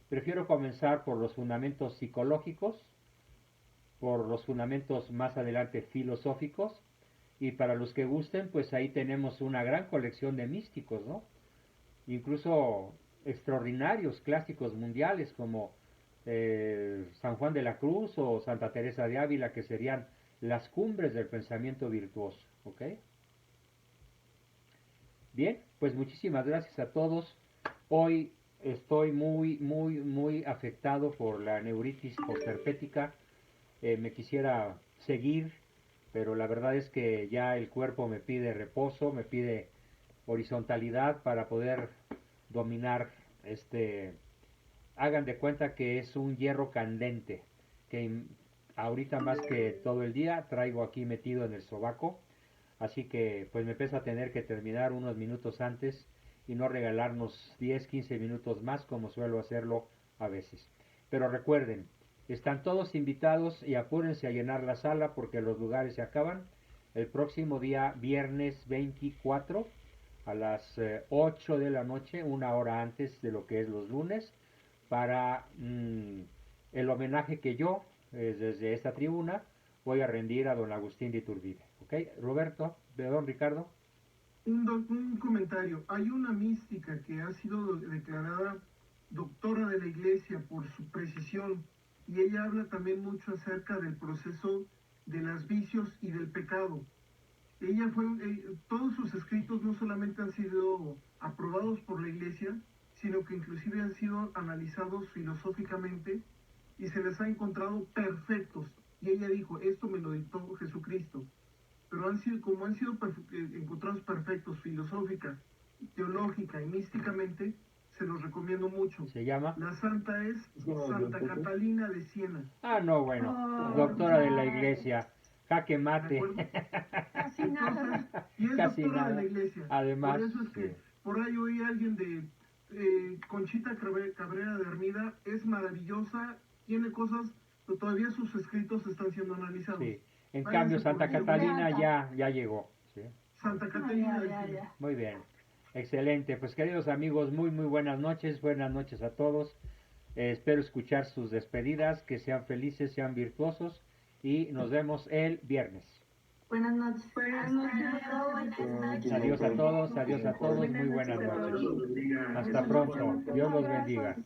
Prefiero comenzar por los fundamentos psicológicos, por los fundamentos más adelante filosóficos, y para los que gusten, pues ahí tenemos una gran colección de místicos, ¿no? Incluso extraordinarios clásicos mundiales como San Juan de la Cruz o Santa Teresa de Ávila, que serían las cumbres del pensamiento virtuoso, ¿ok? Bien, pues muchísimas gracias a todos. Hoy estoy muy afectado por la neuritis postherpética. Me quisiera seguir, pero la verdad es que ya el cuerpo me pide reposo, me pide horizontalidad para poder dominar hagan de cuenta que es un hierro candente que ahorita más que todo el día traigo aquí metido en el sobaco, así que pues me pesa tener que terminar unos minutos antes y no regalarnos 10-15 minutos más como suelo hacerlo a veces. Pero recuerden, están todos invitados y apúrense a llenar la sala porque los lugares se acaban el próximo día viernes 24 a las 8 de la noche, una hora antes de lo que es los lunes, para el homenaje que yo, desde esta tribuna, voy a rendir a don Agustín de Iturbide. ¿Ok? Roberto, don Ricardo. Un comentario. Hay una mística que ha sido declarada doctora de la Iglesia por su precisión, y ella habla también mucho acerca del proceso de los vicios y del pecado. Ella todos sus escritos no solamente han sido aprobados por la Iglesia, sino que inclusive han sido analizados filosóficamente y se les ha encontrado perfectos. Y ella dijo, esto me lo dictó Jesucristo. Pero han sido encontrados perfectos filosófica, teológica y místicamente, se los recomiendo mucho. ¿Se llama? La santa es Santa Catalina de Siena. Ah, no, bueno, doctora de la Iglesia. Jaque mate. Casi nada. Y es Casi doctora nada. de la Iglesia. Además, por eso es que por ahí oí a alguien de Conchita Cabrera de Armida, es maravillosa, tiene cosas, pero todavía sus escritos están siendo analizados. Sí. En Váyanse cambio, por Santa ahí. Catalina ya llegó. ¿Sí? Santa Catalina de Siena. Ya. Muy bien. Excelente. Pues queridos amigos, muy buenas noches. Buenas noches a todos. Espero escuchar sus despedidas, que sean felices, sean virtuosos y nos vemos el viernes. Buenas noches. Buenas noches. Adiós a todos, muy buenas noches. Hasta pronto. Dios los bendiga.